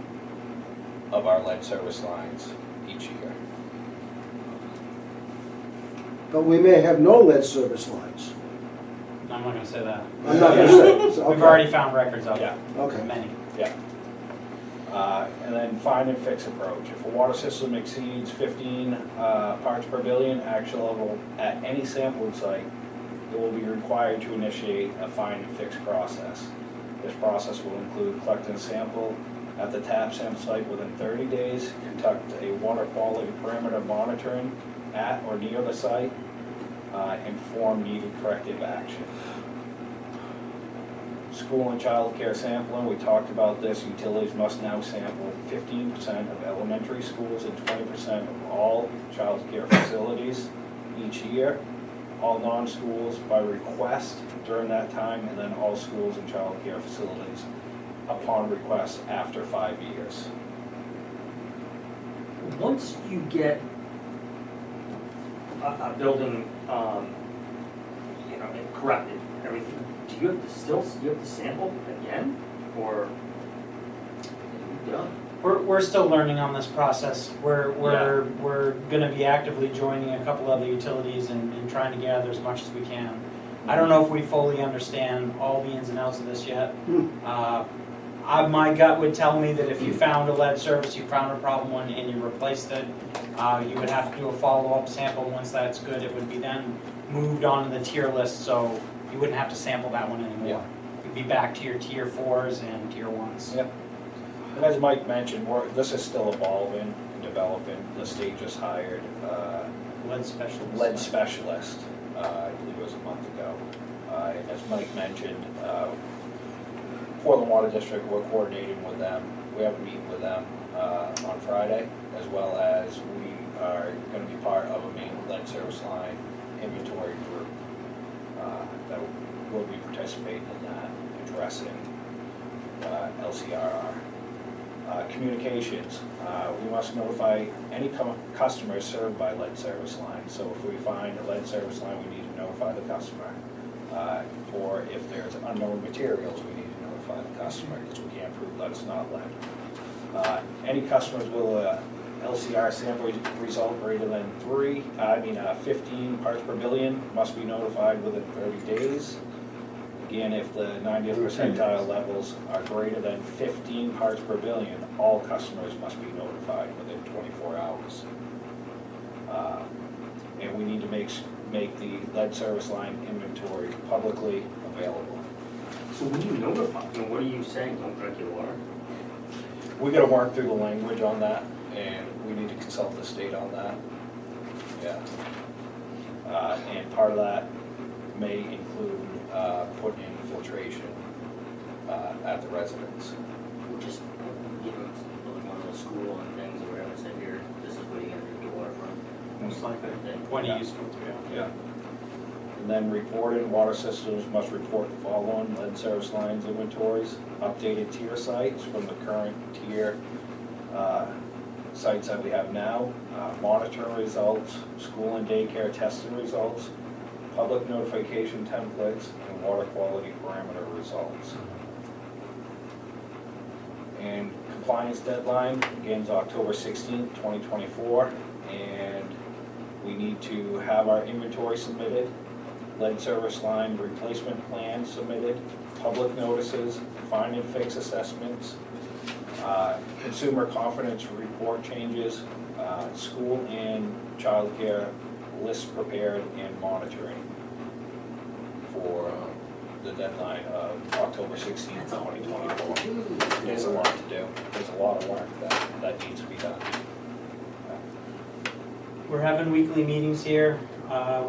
of our lead service lines each year. But we may have no lead service lines. I'm not gonna say that. I'm not gonna say. So, We've okay. already found records of Yeah. Okay. many. Yeah. And then find and fix approach. If a water system exceeds 15 parts per billion actual level at any sampling site, it will be required to initiate a find and fix process. This process will include collecting a sample at the tap sample site within 30 days, conduct a water quality parameter monitoring at or near the site, and perform needed corrective action. School and child care sampling, we talked about this. Utilities must now sample 15% of elementary schools and 20% of all child care facilities each year. All non-schools by request during that time, and then all schools and child care facilities upon request after 5 years. Once you get a building, corrected, everything, do you have to sample again, or? Yeah. We're still learning on this process. We're gonna be actively joining a couple other utilities and trying to gather as much as we can. I don't know if we fully understand all the ins and outs of this yet. My gut would tell me that if you found a lead service, you found a problem one and you replaced it, you would have to do a follow-up sample. Once that's good, it would be then moved on to the tier list, so you wouldn't have to sample that one anymore. Yeah. You'd be back to your tier 4s and tier 1s. Yep. And as Mike mentioned, this is still evolving and developing. The state just hired Lead specialist. lead specialist, I believe it was a month ago. And as Mike mentioned, Portland Water District, we're coordinating with them. We have a meeting with them on Friday, as well as we are going to be part of a main lead service line inventory group that will be participating in that, addressing LCRR. Communications, we must notify any customers served by lead service line. So if we find a lead service line, we need to notify the customer. Or if there's unknown materials, we need to notify the customer because we can't prove that it's not lead. Any customers will LCR sample result greater than 15 parts per billion must be notified within 30 days. Again, if the 90th percentile levels are greater than 15 parts per billion, all customers must be notified within 24 hours. And we need to make the lead service line inventory publicly available. So when you notify, what are you saying, don't drink your water? We gotta work through the language on that, and we need to consult the state on that. Yeah. And part of that may include putting in filtration at the residence. Just, like one of those school and things, or whatever, say here, this is where you gotta drink your water from. Most likely. Then- When Yeah. you use filter, yeah. Yeah. And then reported, water systems must report the following: lead service lines inventories, updated tier sites from the current tier sites that we have now, monitoring results, school and daycare testing results, public notification templates, and water quality parameter results. And compliance deadline, again, is October 16th, 2024, and we need to have our inventory submitted, lead service line replacement plan submitted, public notices, find and fix assessments, consumer confidence report changes, school and child care lists prepared and monitoring for the deadline of October 16th, 2024. There's a lot to do. There's a lot of work that needs to be done. We're having weekly meetings here.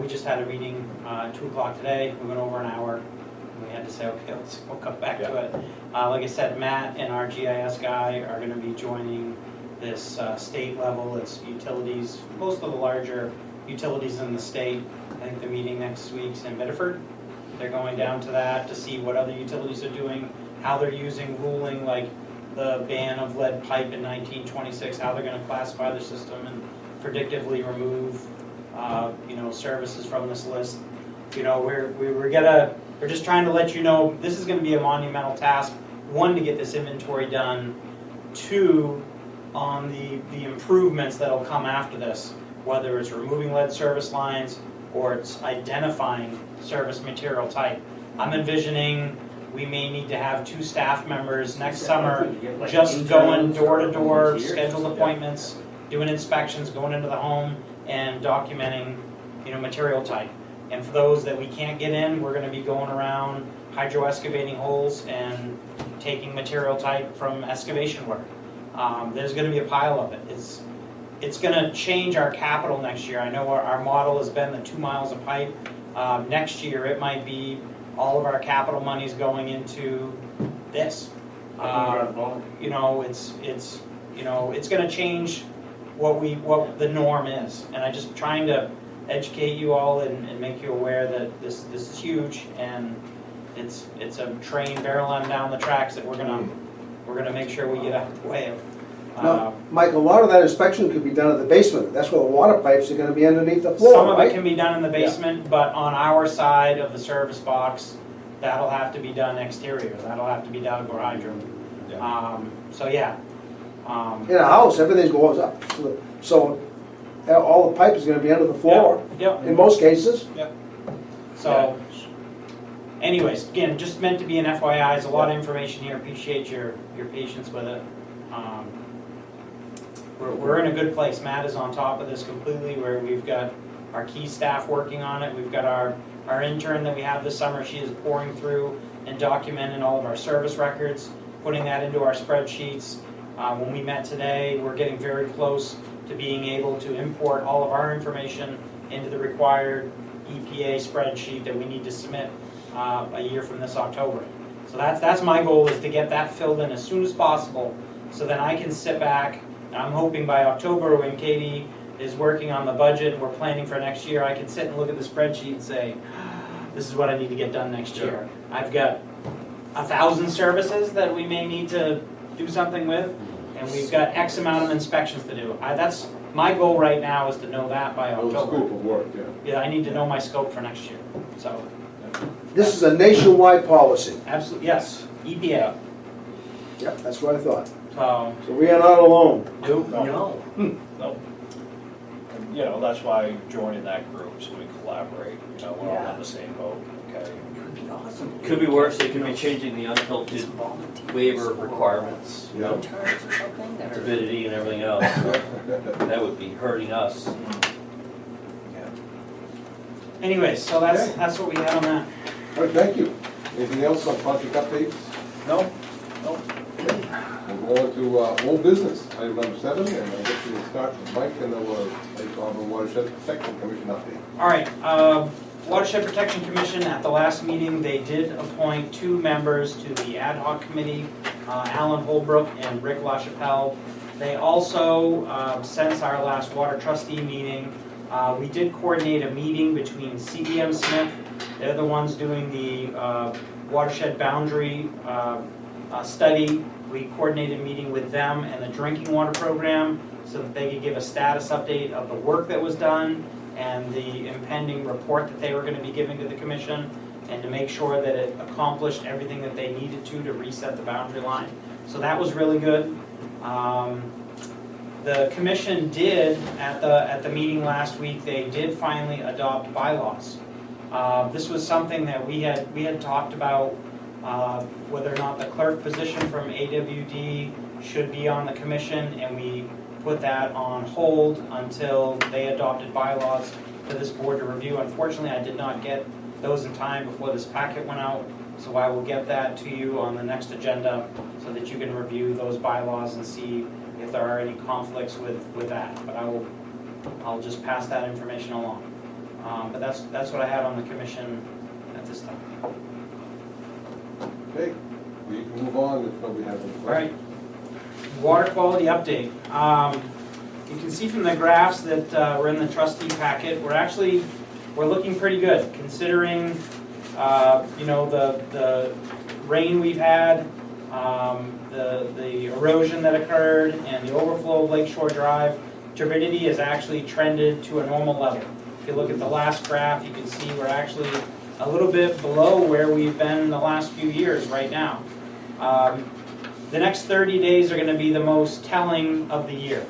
We just had a meeting at 2 o'clock today. We went over an hour. We had to say, okay, we'll cut back to it. Like I said, Matt and our GIS guy are going to be joining this state level. It's utilities, most of the larger utilities in the state. I think the meeting next week's in Biddeford. They're going down to that to see what other utilities are doing, how they're using ruling like the ban of lead pipe in 1926, how they're going to classify the system and predictively remove services from this list. We're gonna We're just trying to let you know, this is gonna be a monumental task. One, to get this inventory done. Two, on the improvements that'll come after this, whether it's removing lead service lines or it's identifying service material type. I'm envisioning we may need to have 2 staff members next summer just going door to door, scheduled appointments, doing inspections, going into the home and documenting, material type. And for those that we can't get in, we're gonna be going around hydro excavating holes and taking material type from excavation work. There's gonna be a pile of it. It's gonna change our capital next year. I know our model has been the 2 miles of pipe. Next year, it might be all of our capital money's going into this. It's gonna change what the norm is. And I'm just trying to educate you all and make you aware that this is huge, and it's a train barreling down the tracks that we're gonna make sure we get out of the way of. Now, Mike, a lot of that inspection could be done in the basement. That's where the water pipes are gonna be underneath the floor, Some of it right? can be done in the basement, but on our side of the service box, that'll have to be done exterior. That'll have to be dug or hydro. So yeah. In a house, everything goes up. So all the pipe is gonna be under the floor, Yep. in most cases. So, anyways, again, just meant to be an FYI. There's a lot of information here. Appreciate your patience with it. We're in a good place. Matt is on top of this completely, where we've got our key staff working on it. We've got our intern that we have this summer. She is pouring through and documenting all of our service records, putting that into our spreadsheets. When we met today, we're getting very close to being able to import all of our information into the required EPA spreadsheet that we need to submit a year from this October. So that's my goal, is to get that filled in as soon as possible, so then I can sit back, and I'm hoping by October, when Katie is working on the budget and we're planning for next year, I can sit and look at the spreadsheet and say, this is what I need to get done next year. I've got 1,000 services that we may need to do something with, and we've got X amount of inspections to do. That's my goal right now, is to know that by Scope October. of work, yeah. Yeah, I need to know my scope for next year. So, This is a nationwide policy. absolutely, yes, EPA. Yep, that's what I thought. So, So we are not alone. no. No. And, that's why joining that group, so we collaborate, we're all on the same boat, okay? Could be worse, they could be changing the unfiltered waiver requirements, Yeah. turbidity and everything else. That would be hurting us. Anyways, so that's what we had on that. All right, thank you. Anything else on project updates? No. We'll go on to old business, item number 7, and I guess we'll start with Mike, and then we'll take Auburn Watershed Protection Commission update. All right, Watershed Protection Commission, at the last meeting, they did appoint 2 members to the ad hoc committee, Alan Holbrook and Rick LaChapelle. They also, since our last water trustee meeting, we did coordinate a meeting between CDM Smith, they're the ones doing the watershed boundary study. We coordinated a meeting with them and the drinking water program, so that they could give a status update of the work that was done and the impending report that they were going to be giving to the commission, and to make sure that it accomplished everything that they needed to reset the boundary line. So that was really good. The commission did, at the meeting last week, they did finally adopt bylaws. This was something that we had talked about, whether or not the clerk position from AWD should be on the commission, and we put that on hold until they adopted bylaws for this board to review. Unfortunately, I did not get those in time before this packet went out, so I will get that to you on the next agenda so that you can review those bylaws and see if there are any conflicts with that. But I'll just pass that information along. But that's what I had on the commission at this time. Okay, we can move on if nobody has any questions. All right. Water quality update. You can see from the graphs that were in the trustee packet, we're looking pretty good, considering the rain we've had, the erosion that occurred, and the overflow of Lakeshore Drive. Turbidity has actually trended to a normal level. If you look at the last graph, you can see we're actually a little bit below where we've been the last few years right now. The next 30 days are going to be the most telling of the year.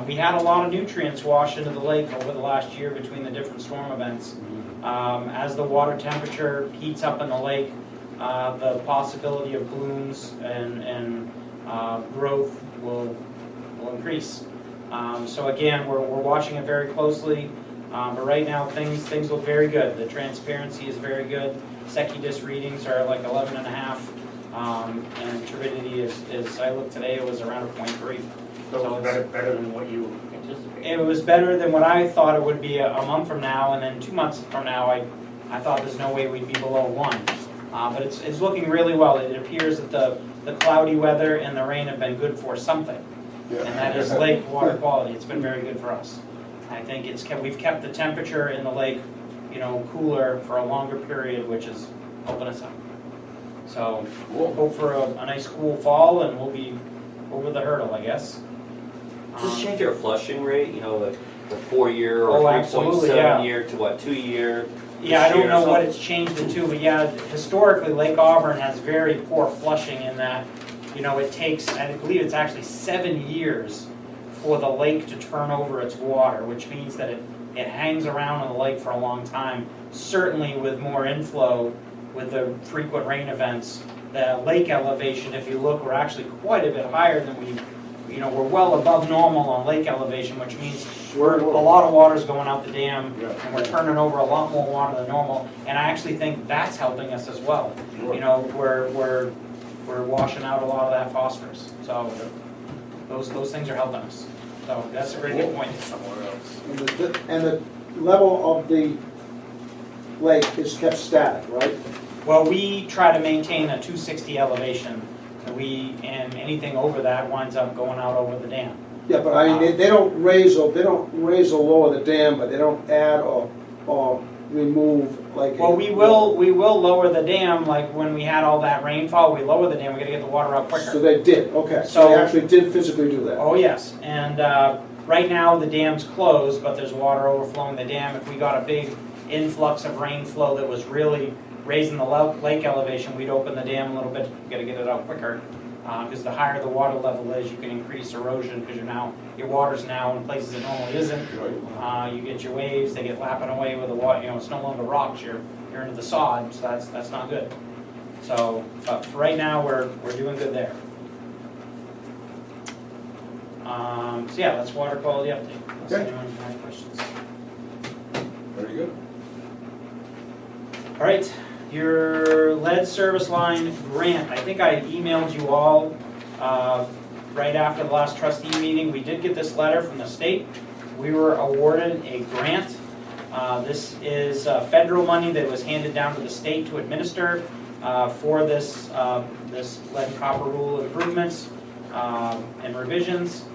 We had a lot of nutrients wash into the lake over the last year between the different storm events. As the water temperature heats up in the lake, the possibility of blooms and growth will increase. So again, we're watching it very closely, but right now things look very good. The transparency is very good. Secudis readings are like 11.5, and turbidity is I looked today, it was around a 0.3. So it's better than what you anticipated. It was better than what I thought it would be a month from now, and then 2 months from now, I thought there's no way we'd be below 1. But it's looking really well. It appears that the cloudy weather and the rain have been good for something, and that is lake water quality. It's been very good for us. I think we've kept the temperature in the lake, cooler for a longer period, which is helping us out. So we'll hope for a nice cool fall, and we'll be over the hurdle, I guess. Just change our flushing rate, the 4-year or Oh, 3.7 absolutely, yeah. year to what, 2-year? Yeah, I don't know what it's changed it to, but yeah, historically, Lake Auburn has very poor flushing in that, it takes, I believe it's actually 7 years for the lake to turn over its water, which means that it hangs around in the lake for a long time. Certainly with more inflow, with the frequent rain events, the lake elevation, if you look, we're actually quite a bit higher than we're well above normal on lake elevation, which means a lot of water's going out the dam, and we're turning over a lot more water than normal. And I actually think that's helping us as well. We're washing out a lot of that phosphorus. So those things are helping us. So that's a very good point. Somewhere else. And the level of the lake is kept static, right? Well, we try to maintain a 260 elevation, and anything over that winds up going out over the dam. Yeah, but I mean, they don't raise or lower the dam, but they don't add or remove like. Well, we will lower the dam. Like when we had all that rainfall, we lowered the dam. We got to get the water out quicker. So they did. Okay. So So they actually did physically do that. Oh yes, and right now the dam's closed, but there's water overflowing the dam. If we got a big influx of rain flow that was really raising the lake elevation, we'd open the dam a little bit. We got to get it out quicker, because the higher the water level is, you can increase erosion, because your water's now in places it normally isn't. You get your waves; they get lapping away with the water. It's no longer rocks. You're into the sod, so that's not good. So, but for right now, we're doing good there. So yeah, that's water quality update. Unless Okay. anyone has questions. Very good. All right, your lead service line grant. I think I emailed you all right after the last trustee meeting. We did get this letter from the state. We were awarded a grant. This is federal money that was handed down to the state to administer for this lead and copper rule improvements and revisions.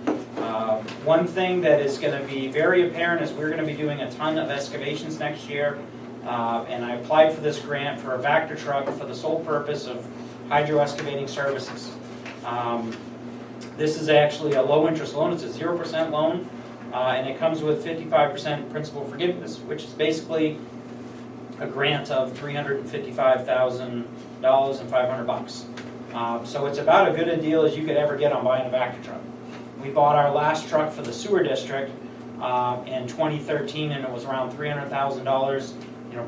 One thing that is going to be very apparent is we're going to be doing a ton of excavations next year. And I applied for this grant for a Vector truck for the sole purpose of hydro excavating services. This is actually a low interest loan. It's a 0% loan, and it comes with 55% principal forgiveness, which is basically a grant of $355,000 and $500. So it's about as good a deal as you could ever get on buying a Vector truck. We bought our last truck for the sewer district in 2013, and it was around $300,000.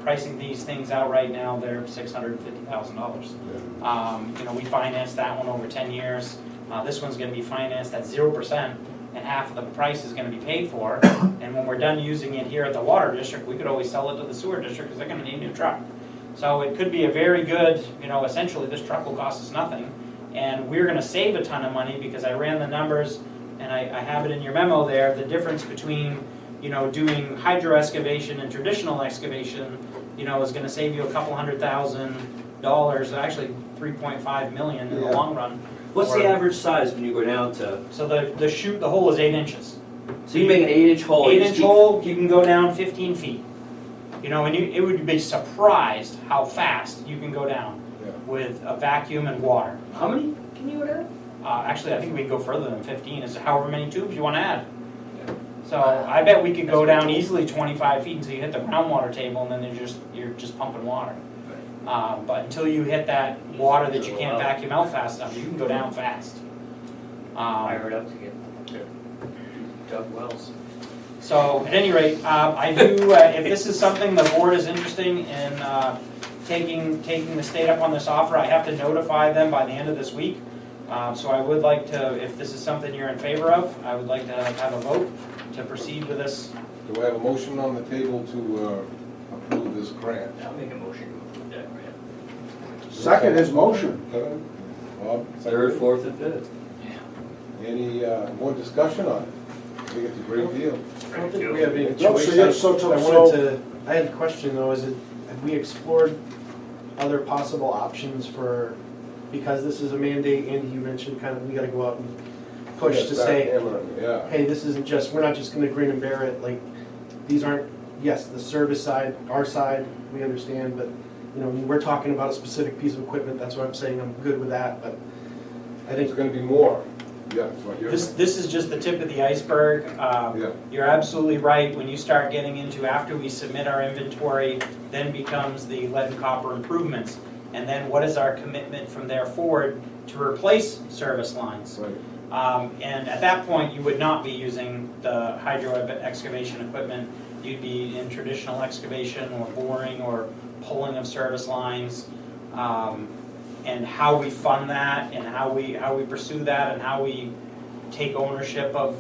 Pricing these things out right now, they're $650,000. We financed that one over 10 years. This one's going to be financed at 0%, and half of the price is going to be paid for. And when we're done using it here at the water district, we could always sell it to the sewer district because they're going to need a new truck. So it could be a very good, essentially this truck will cost us nothing. And we're going to save a ton of money because I ran the numbers, and I have it in your memo there, the difference between doing hydro excavation and traditional excavation, is going to save you a couple $100,000, actually 3.5 million in the long run. What's the average size when you go down to? So the hole is 8 inches. So you make an 8-inch hole. 8-inch hole, you can go down 15 feet. And it would be surprised how fast you can go down with a vacuum and water. How many can you go down? Actually, I think we can go further than 15. It's however many tubes you want to add. So I bet we could go down easily 25 feet until you hit the groundwater table, and then you're just pumping water. But until you hit that water that you can't vacuum out fast enough, you can go down fast. Fire it up to get dug wells. So at any rate, I do, if this is something the board is interested in taking the state up on this offer, I have to notify them by the end of this week. So I would like to, if this is something you're in favor of, I would like to have a vote to proceed with this. Do I have a motion on the table to approve this grant? I'll make a motion to approve that grant. Second his motion. Kevin? Bob? Third, fourth, and fifth. Yeah. Any more discussion on it? I think it's a great deal. I don't think we have any No, choice. I had a question though, have we explored other possible options for, because this is a mandate, and you mentioned kind of, we gotta go out and push Yes, to back say, hammering, yeah. hey, this isn't just, we're not just gonna grin and bear it, like, these aren't, yes, the service side, our side, we understand, but, you know, we're talking about a specific piece of equipment, that's what I'm saying, I'm good with that, but I think There's gonna be more. Yeah, that's what you're saying. This is just the tip of the iceberg. Yeah. You're absolutely right. When you start getting into, after we submit our inventory, then becomes the lead and copper improvements. And then what is our commitment from there forward to replace service lines? Right. And at that point, you would not be using the hydro excavation equipment. You'd be in traditional excavation or boring or pulling of service lines. And how we fund that, and how we pursue that, and how we take ownership of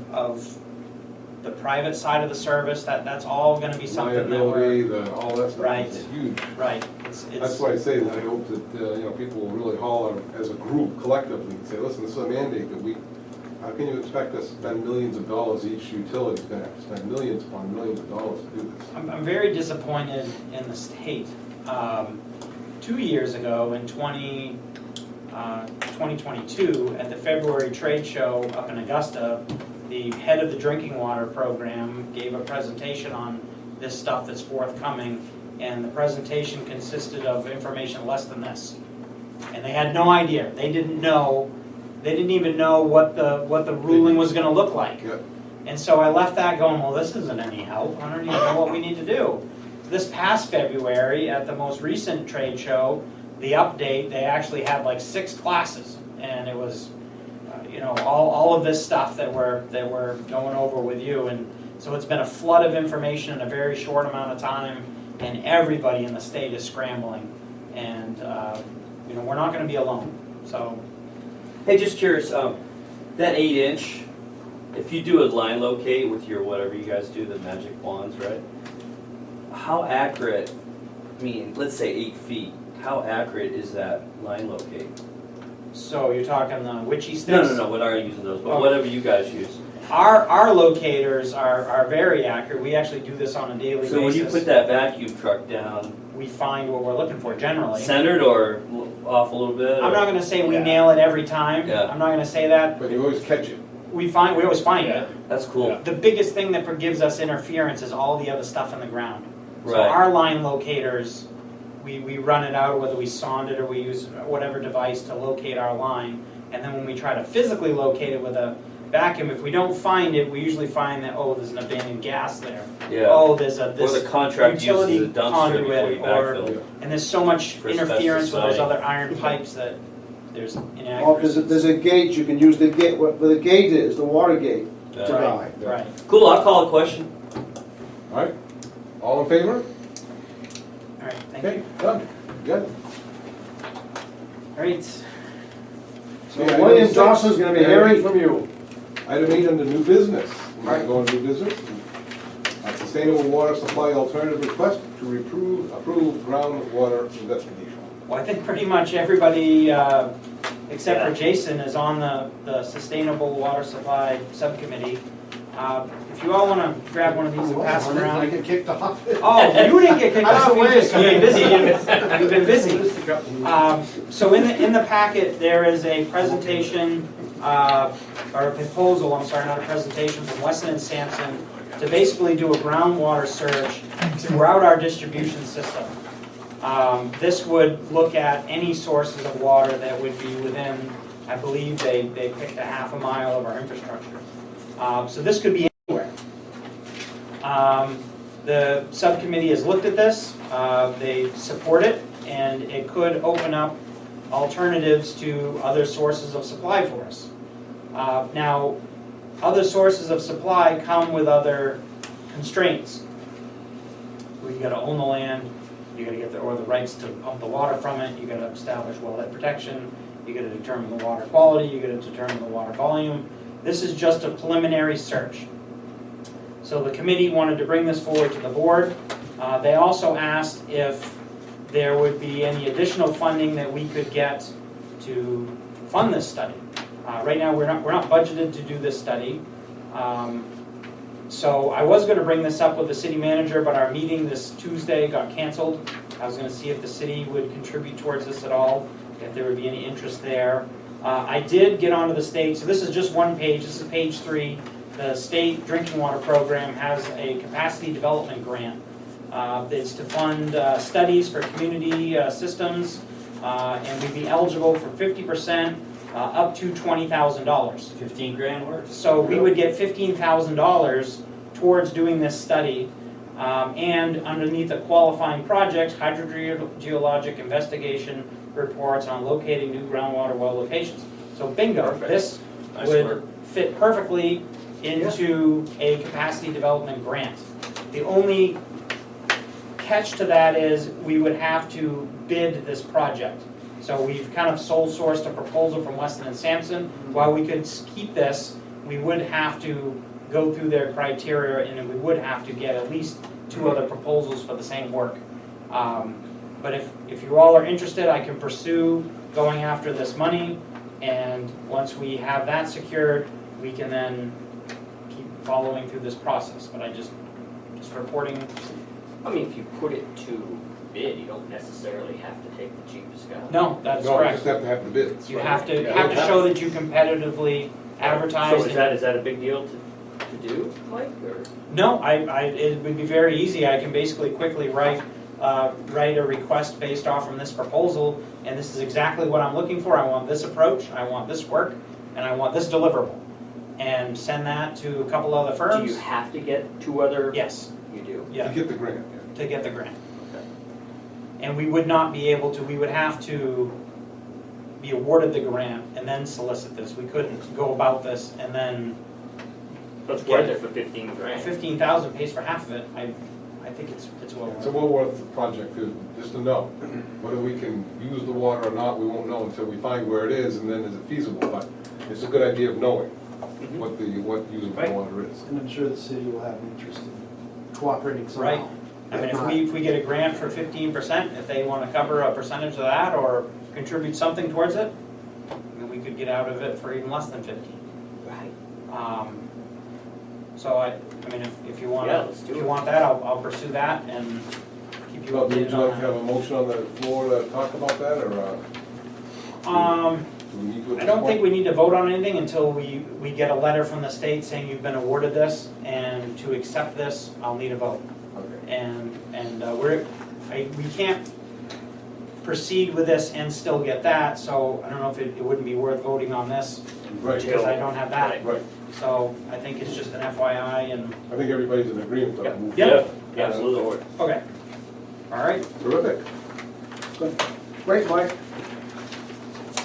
the private side of the service, that's all going to be something that Liability, we're all that stuff Right. is huge. right. That's why I say that I hope that, people will really holler as a group collectively and say, listen, this is a mandate that how can you expect us to spend millions of dollars, each utility's gonna have to spend millions upon millions of dollars to do this? I'm very disappointed in the state. 2 years ago, in 2022, at the February trade show up in Augusta, the head of the drinking water program gave a presentation on this stuff that's forthcoming, and the presentation consisted of information less than this. And they had no idea. They didn't even know what the ruling was going to look like. Yep. And so I left that going, well, this isn't any help. I don't even know what we need to do. This past February, at the most recent trade show, the update, they actually had like 6 classes, and it was, all of this stuff that we're going over with you, and so it's been a flood of information in a very short amount of time, and everybody in the state is scrambling, and we're not going to be alone. So, Hey, just curious, that 8-inch, if you do a line locate with your whatever you guys do, the magic wands, right? How accurate, let's say 8 feet, how accurate is that line locate? so you're talking the witchy sticks? No, what are you using those, but Oh. whatever you guys use. Our locators are very accurate. We actually do this on a daily basis. So when you put that vacuum truck down, we find what we're looking for generally. centered or off a little bit? I'm not going to say we nail it every time. Yeah. I'm not going to say that. But you always catch it. We always find it. That's cool. The biggest thing that gives us interference is all the other stuff in the ground. So Right. our line locators, we run it out, whether we sonde it or we use whatever device to locate our line. And then when we try to physically locate it with a vacuum, if we don't find it, we usually find that, there's an abandoned gas there. Yeah. There's Or the contract utility uses a dumpster before conduit, you backfill. and there's so much For interference with those asbestos other iron pipes that there's Well, inaccuracies. there's a gate, you can use the gate, where the gate is, the water gate, to Yeah. guide. Right. Cool, I'll call a question. All right? All in favor? All right, thank Okay, you. done. Good. All right. So William Dawson's gonna be hearing from you. Item 8 under new business. We're going to go into new business. A sustainable water supply alternative request to approve groundwater investigation. Well, I think pretty much everybody, except for Jason, is on the Sustainable Water Supply Subcommittee. If you all want to grab one of these and pass them I around. get kicked off. Oh, you didn't get kicked I was off. away. You've been busy. You've been busy. So in the packet, there is a presentation, or a proposal, I'm sorry, not a presentation, from Weston and Sampson to basically do a groundwater search throughout our distribution system. This would look at any sources of water that would be within, I believe they picked a half a mile of our infrastructure. So this could be anywhere. The subcommittee has looked at this, they support it, and it could open up alternatives to other sources of supply for us. Now, other sources of supply come with other constraints. You gotta own the land, you gotta get the rights to pump the water from it, you gotta establish wellhead protection, you gotta determine the water quality, you gotta determine the water volume. This is just a preliminary search. So the committee wanted to bring this forward to the board. They also asked if there would be any additional funding that we could get to fund this study. Right now, we're not budgeted to do this study. So I was going to bring this up with the city manager, but our meeting this Tuesday got canceled. I was going to see if the city would contribute towards this at all, if there would be any interest there. I did get onto the state, so this is just one page, this is page 3. The state drinking water program has a capacity development grant. It's to fund studies for community systems, and we'd be eligible for 50% up to $20,000. 15 grand worth. So we would get $15,000 towards doing this study, and underneath a qualifying project, hydrogeologic investigation reports on locating new groundwater well locations. So bingo, Perfect. this Nice would work. fit perfectly into a capacity development grant. The only catch to that is we would have to bid this project. So we've kind of sole sourced a proposal from Weston and Sampson. While we could keep this, we would have to go through their criteria, and we would have to get at least 2 other proposals for the same work. But if you all are interested, I can pursue going after this money, and once we have that secured, we can then keep following through this process. But I just reporting. I mean, if you put it to bid, you don't necessarily have to take the cheapest guy. No, that's No, you correct. just have to have the bids. You right? have to Yeah. show that you competitively advertise. So is that a big deal to do, Mike, or? No, it would be very easy. I can basically quickly write a request based off from this proposal, and this is exactly what I'm looking for. I want this approach, I want this work, and I want this deliverable. And send that to a couple other firms. Do you have to get 2 other? Yes, You do? yeah, To get the grant, to get the grant. Okay. And we would not be able to, we would have to be awarded the grant and then solicit this. We couldn't go about this and then So it's worth it for 15 grand. 15,000 pays for half of it. I think it's well yeah. worth It's a it. well worth the project, just to know. Whether we can use the water or not, we won't know until we find where it is, and then is it feasible, but it's a good idea of knowing what usable Right. water is. And I'm sure the city will have an interest in cooperating somehow. Right. I mean, if we get a grant for 15%, if they want to cover a percentage of that or contribute something towards it, I mean, we could get out of it for even less than 15. Right. So I mean, if you want Yeah, let's do if you it. want that, I'll pursue that and keep you Would you updated like to on have a motion on the floor to talk about that, or that. do we need to? at I this don't point? think we need to vote on anything until we get a letter from the state saying you've been awarded this, and to accept this, I'll need a vote. Okay. And we can't proceed with this and still get that, so I don't know if it wouldn't be worth voting on this, Right, because I don't have that. right. So I think it's just an FYI and, I think everybody's in agreement on Yeah. that move. Yeah. Yeah, absolutely. okay. All right, Terrific. Good. Great, Mike.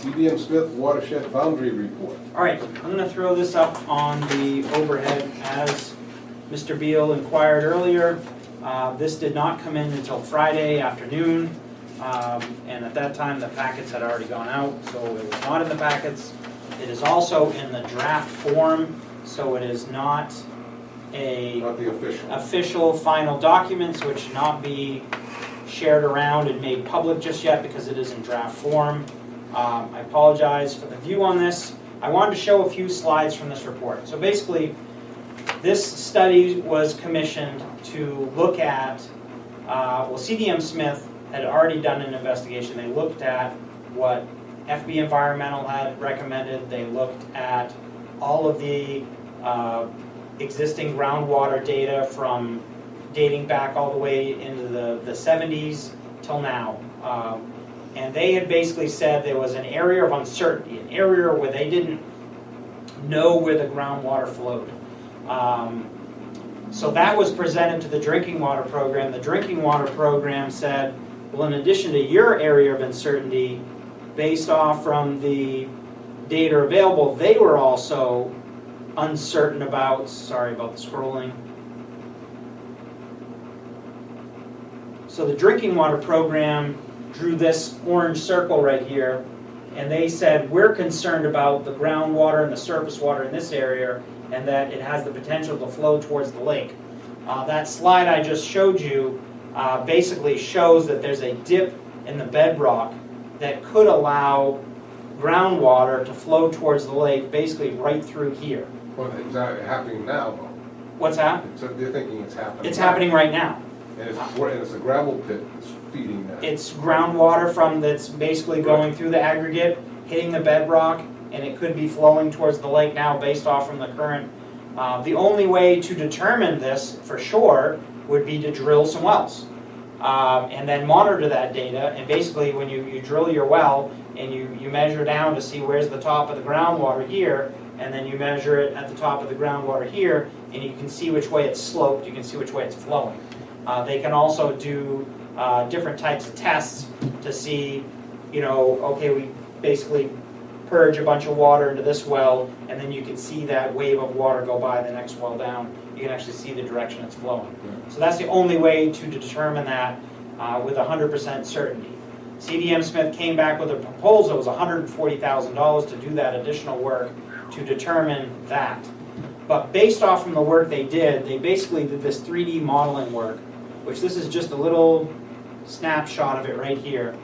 CDM Smith Watershed Boundary Report. all right, I'm gonna throw this up on the overhead as Mr. Beal inquired earlier. This did not come in until Friday afternoon, and at that time, the packets had already gone out, so it was not in the packets. It is also in the draft form, so it is not a Not the official. official final document, so it should not be shared around and made public just yet because it is in draft form. I apologize for the view on this. I wanted to show a few slides from this report. So basically, this study was commissioned to look at, CDM Smith had already done an investigation. They looked at what FB Environmental had recommended. They looked at all of the existing groundwater data from dating back all the way into the 70s till now. And they had basically said there was an area of uncertainty, an area where they didn't know where the groundwater flowed. So that was presented to the drinking water program. The drinking water program said, well, in addition to your area of uncertainty, based off from the data available, they were also uncertain about, sorry about the scrolling. So the drinking water program drew this orange circle right here, and they said, we're concerned about the groundwater and the surface water in this area, and that it has the potential to flow towards the lake. That slide I just showed you basically shows that there's a dip in the bedrock that could allow groundwater to flow towards the lake, basically right through here. Well, it's not happening now, though. What's that? So they're thinking it's happening. It's happening right now. And it's a gravel pit that's feeding that. It's groundwater that's basically going through the aggregate, hitting the bedrock, and it could be flowing towards the lake now based off from the current. The only way to determine this for sure would be to drill some wells and then monitor that data. And basically when you drill your well and you measure down to see where's the top of the groundwater here, and then you measure it at the top of the groundwater here, and you can see which way it's sloped, you can see which way it's flowing. They can also do different types of tests to see, okay, we basically purge a bunch of water into this well, and then you can see that wave of water go by the next well down. You can actually see the direction it's flowing. So that's the only way to determine that with 100% certainty. CDM Smith came back with a proposal. It was $140,000 to do that additional work to determine that. But based off from the work they basically did this 3D modeling work, which this is just a little snapshot of it right here.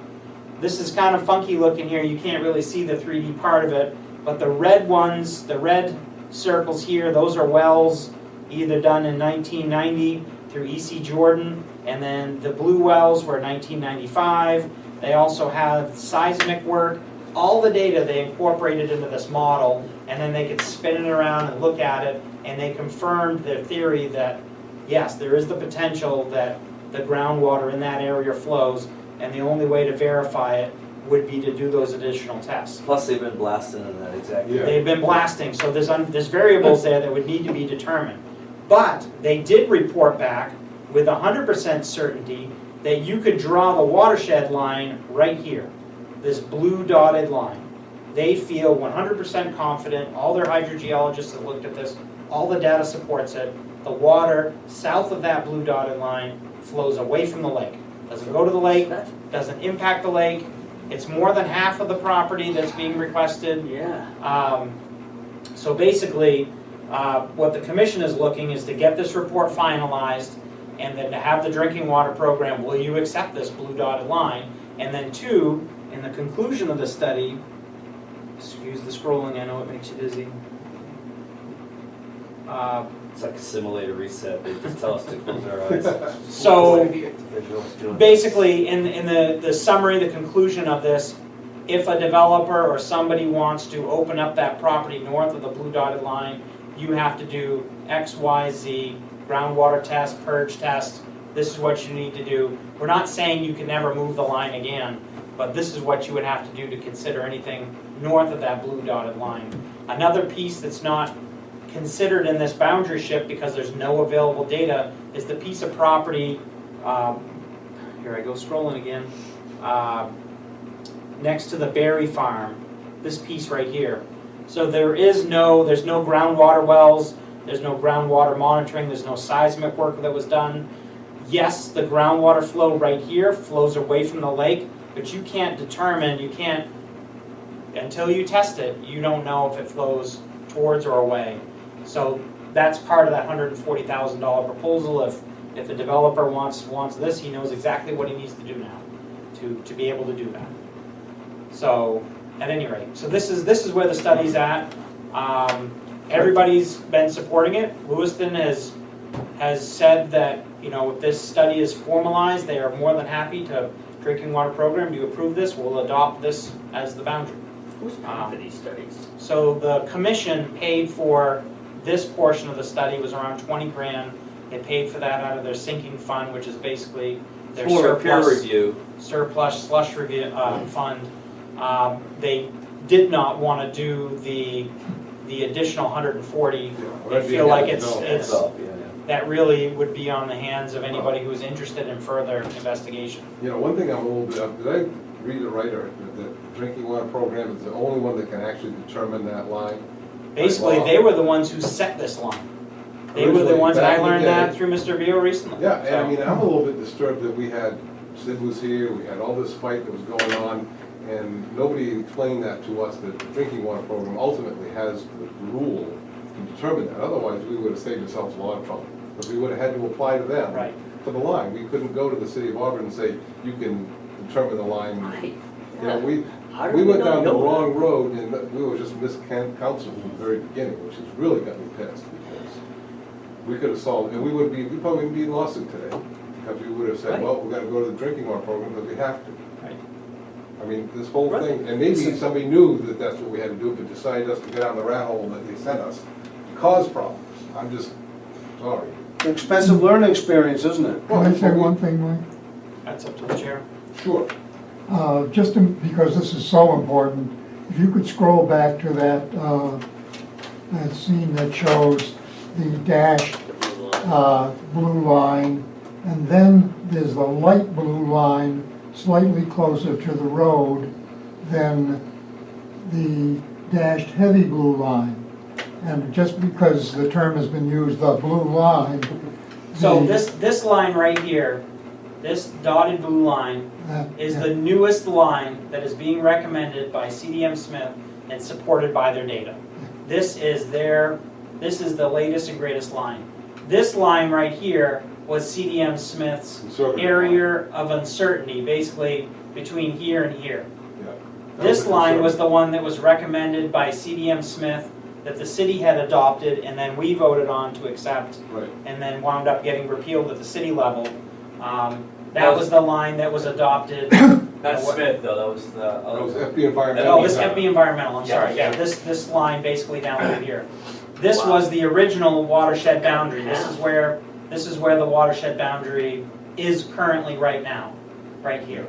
This is kind of funky looking here. You can't really see the 3D part of it, but the red ones, the red circles here, those are wells either done in 1990 through E.C. Jordan, and then the blue wells were 1995. They also have seismic work. All the data they incorporated into this model, and then they could spin it around and look at it, and they confirmed their theory that yes, there is the potential that the groundwater in that area flows, and the only way to verify it would be to do those additional tests. Plus they've been blasting in that exact Yeah. They've been blasting, so there's variables there that would need to be determined. But they did report back with 100% certainty that you could draw the watershed line right here, this blue dotted line. They feel 100% confident, all their hydrogeologists that looked at this, all the data supports it, the water south of that blue dotted line flows away from the lake. Doesn't go to the lake, doesn't impact the lake. It's more than half of the property that's being requested. Yeah. So basically, what the commission is looking is to get this report finalized, and then to have the drinking water program, will you accept this blue dotted line? And then two, in the conclusion of the study, excuse the scrolling, I know it makes you dizzy. It's like a simulator reset. They just tell us to close our eyes. So Visual's doing it. basically, in the summary, the conclusion of this, if a developer or somebody wants to open up that property north of the blue dotted line, you have to do X, Y, Z, groundwater test, purge test. This is what you need to do. We're not saying you can never move the line again, but this is what you would have to do to consider anything north of that blue dotted line. Another piece that's not considered in this boundary shift because there's no available data is the piece of property, here I go scrolling again, next to the Berry Farm, this piece right here. So there's no groundwater wells, there's no groundwater monitoring, there's no seismic work that was done. Yes, the groundwater flow right here flows away from the lake, but you can't determine, until you test it, you don't know if it flows towards or away. So that's part of that $140,000 proposal. If the developer wants this, he knows exactly what he needs to do now to be able to do that. So at any rate, so this is where the study's at. Everybody's been supporting it. Lewiston has said that if this study is formalized, they are more than happy to drinking water program. Do you approve this? We'll adopt this as the boundary. Who's paying for these studies? So the commission paid for this portion of the study, was around 20 grand. They paid for that out of their sinking fund, which is basically their More peer review. surplus slush review fund. They did not want to do the the additional 140, Or they that'd be feel like again, it's, no, it's, So, yeah, that really would be on the hands of anybody who's interested in further investigation. You know, one thing I'm a little bit, did I read it right, or the drinking water program is the only one that can actually determine that line? Basically, they were the ones who set this line. They were the Originally, ones, and back I in the learned day- that through Mr. Vio recently. Yeah, and I So- mean, I'm a little bit disturbed that we had, Sid was here, we had all this fight that was going on, and nobody explained that to us, that the drinking water program ultimately has the rule to determine that. Otherwise, we would have saved ourselves a lot of trouble, because we would have had to apply to them. Right. For the line, we couldn't go to the city of Auburn and say, you can determine the line. Right. You know, How did we went not down the know that? wrong road, and we were just miscounseled from the very beginning, which has really got me pissed, because we could have solved, and we probably wouldn't be in lawsuit today, because we would have said, Right. well, we're gonna go to the drinking water program, because we have to. Right. I mean, this whole Right. thing, and maybe somebody knew that that's what we had to do, but decided us to get down the rat hole that they sent us, to cause problems. I'm just sorry. Expensive learning experience, isn't it? Can I say one thing, Mike? That's up to the chair. Sure. Because this is so important, if you could scroll back to that scene that shows the dashed blue line, and then there's the light blue line slightly closer to the road than the dashed heavy blue line. And just because the term has been used, the blue line. So the- this line right here, this dotted blue line, is the newest line that is being recommended by CDM Smith and supported by their data. This is the latest and greatest line. This line right here was CDM Smith's Conservative area of uncertainty, basically between here and here. Yeah. That This a line was concern. the one that was recommended by CDM Smith, that the city had adopted, and then we voted on to accept, Right. and then wound up getting repealed at the city level. That was the line that was adopted. Not Smith, though, that was the That was other. FB Environmental. Oh, this FB Environmental, I'm Yeah, sorry, yeah, yeah. this line basically down through here. This Wow. was the original watershed boundary, this is where the watershed boundary is currently right now, right here.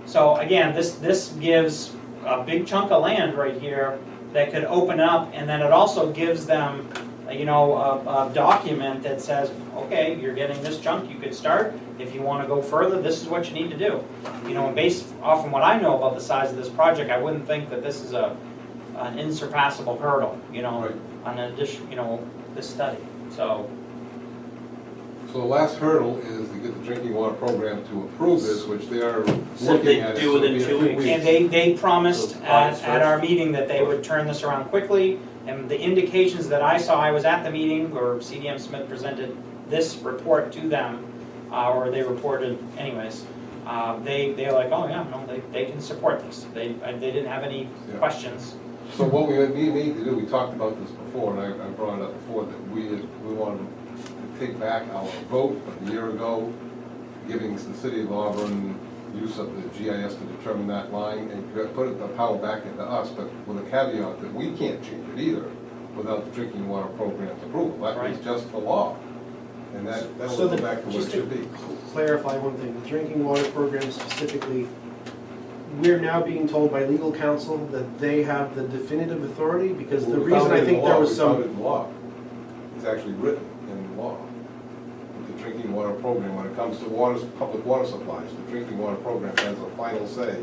So again, this gives a big chunk of land right here that could open up, and then it also gives them, a document that says, okay, you're getting this chunk, you could start. If you want to go further, this is what you need to do. And based off of what I know about the size of this project, I wouldn't think that this is an insurpassable hurdle, Right. on addition, this study. So, So the last hurdle is to get the drinking water program to approve this, which they are Said looking they'd at. do So within it'll be a 2 few weeks. and they promised So August at our 1st. meeting that they would turn this around quickly, and the indications that I saw, I was at the meeting where CDM Smith presented this report to them, or they reported anyways. They're like, oh yeah, no, they can support this. They didn't have any Yeah. questions. So what we need to do, we talked about this before, and I brought it up before, that we wanted to take back our vote a year ago, giving the city of Auburn use of the GIS to determine that line, and put the power back into us, but with a caveat that we can't change it either without the drinking water program's approval. That was Right. just the law. And that So will go back to what it just should to be. clarify one thing, the drinking water program specifically, we're now being told by legal counsel that they have the definitive authority, because the Well, we reason found it I in think the there law. was We found some, it in law. It's actually written in law. The drinking water program, when it comes to public water supplies, the drinking water program has a final say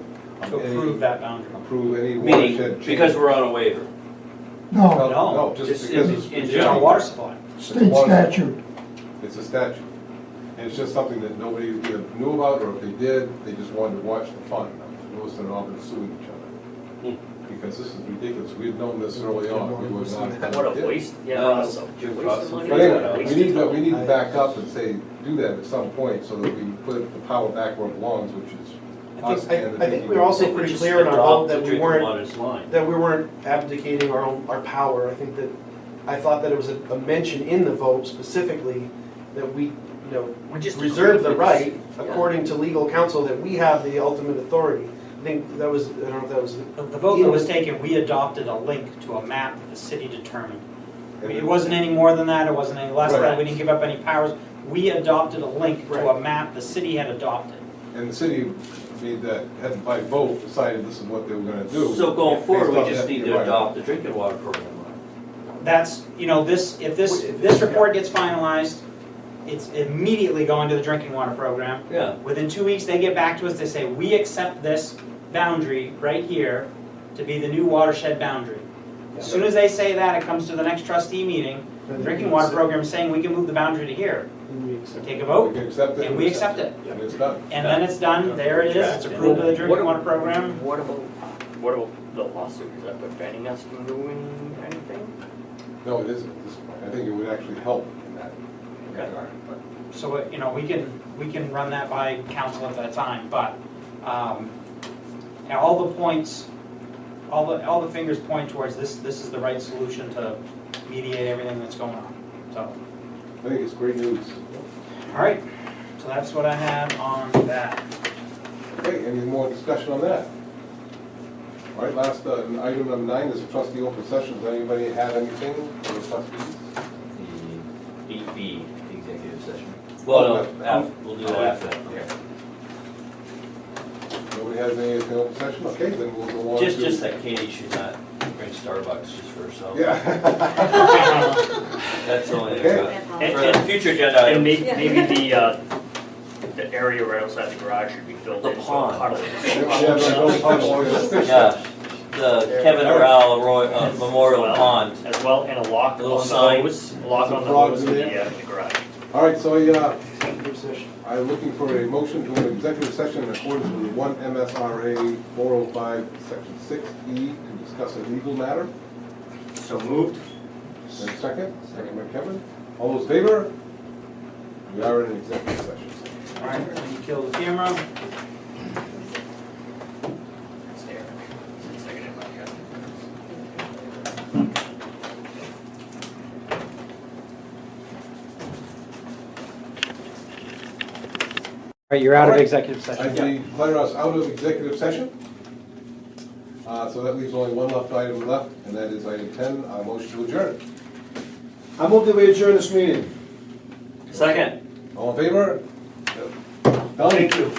on To any, approve that boundary. approve any watershed Meaning, change. because we're on a waiver. No, No, just Just because in- it's. in it's General general. water supply. state statute. It's a statute. And it's just something that nobody either knew about, or if they did, they just wanted to watch the fun of Lewiston and Auburn suing each other. Because this is ridiculous. We had known this early on, we would not have. What a did it. waste, yeah, No, that's a you're waste of money. But anyway, Waste we of time. need to back up and say, do that at some point, so that we put the power back where it belongs, which is us and the I think drinking we're water. also They pretty just clear in our adopt vote the that we drinking weren't, water's line. abdicating our power. I think that, I thought that it was a mention in the vote specifically that we, We just reserve the agreed with right, this. according to legal counsel, that we have the ultimate authority. I think that was, I don't know if that was. The vote that was taken, we adopted a link to a map that the city determined. I mean, it wasn't any more than that, it wasn't any less than that, we didn't give up any powers. We adopted a link to a map the city had adopted. And the city made that, had by vote decided this is what they were gonna do. So going forward, Based off we just that, need you're to right. adopt the drinking water program. That's, you know, this, if this report gets finalized, it's immediately going to the drinking water program. Yeah. Within 2 weeks, they get back to us, they say, we accept this boundary right here to be the new watershed boundary. As soon as they say that, it comes to the next trustee meeting, the drinking water program is saying we can move the boundary to here. We take a We vote, can accept it. and we accept it. And it's done. And then it's done, there it is, it's approved by the drinking water program. What about the lawsuit? Is that preventing us from doing anything? No, it isn't at this point. I think it would actually help in that regard, but. So, you know, we can run that by council at that time, but, and all the points, all the fingers point towards this is the right solution to mediate everything that's going on, so. I think it's great news. All right, so that's what I have on that. Okay, any more discussion on that? All right, last, item number 9 is a trustee open session. Does anybody have anything for the trustees? The 8B executive session. Well, no, we'll do that after. Okay. Nobody has anything open session? Okay, then we'll go on to. Just that Katie should not bring Starbucks just for herself. Yeah. That's the only Okay. thing. For the future agenda And items. maybe the area right outside the garage should be filled The in. so pond. puddle. Yeah, but don't touch Yeah, the Kevin Arell Memorial Well, Pond. As well, and a lock A little on the sign. hose, a lock Some on the frogs hose in in there. the garage. All right, so, Executive session. I'm looking for a motion to an executive session in accordance with 1 MSRA 405, Section 6E, to discuss a legal matter. So moved. And a second by Kevin. All those in favor? We are in an executive session. All right, can you kill the camera? That's Eric. Seconded by Kevin. All right, you're out All of right. executive I session. declare us out of executive session. So that leaves only one item left, and that is item 10, motion to adjourn. I move that we adjourn this meeting. Second. All in favor? Done. Thank you.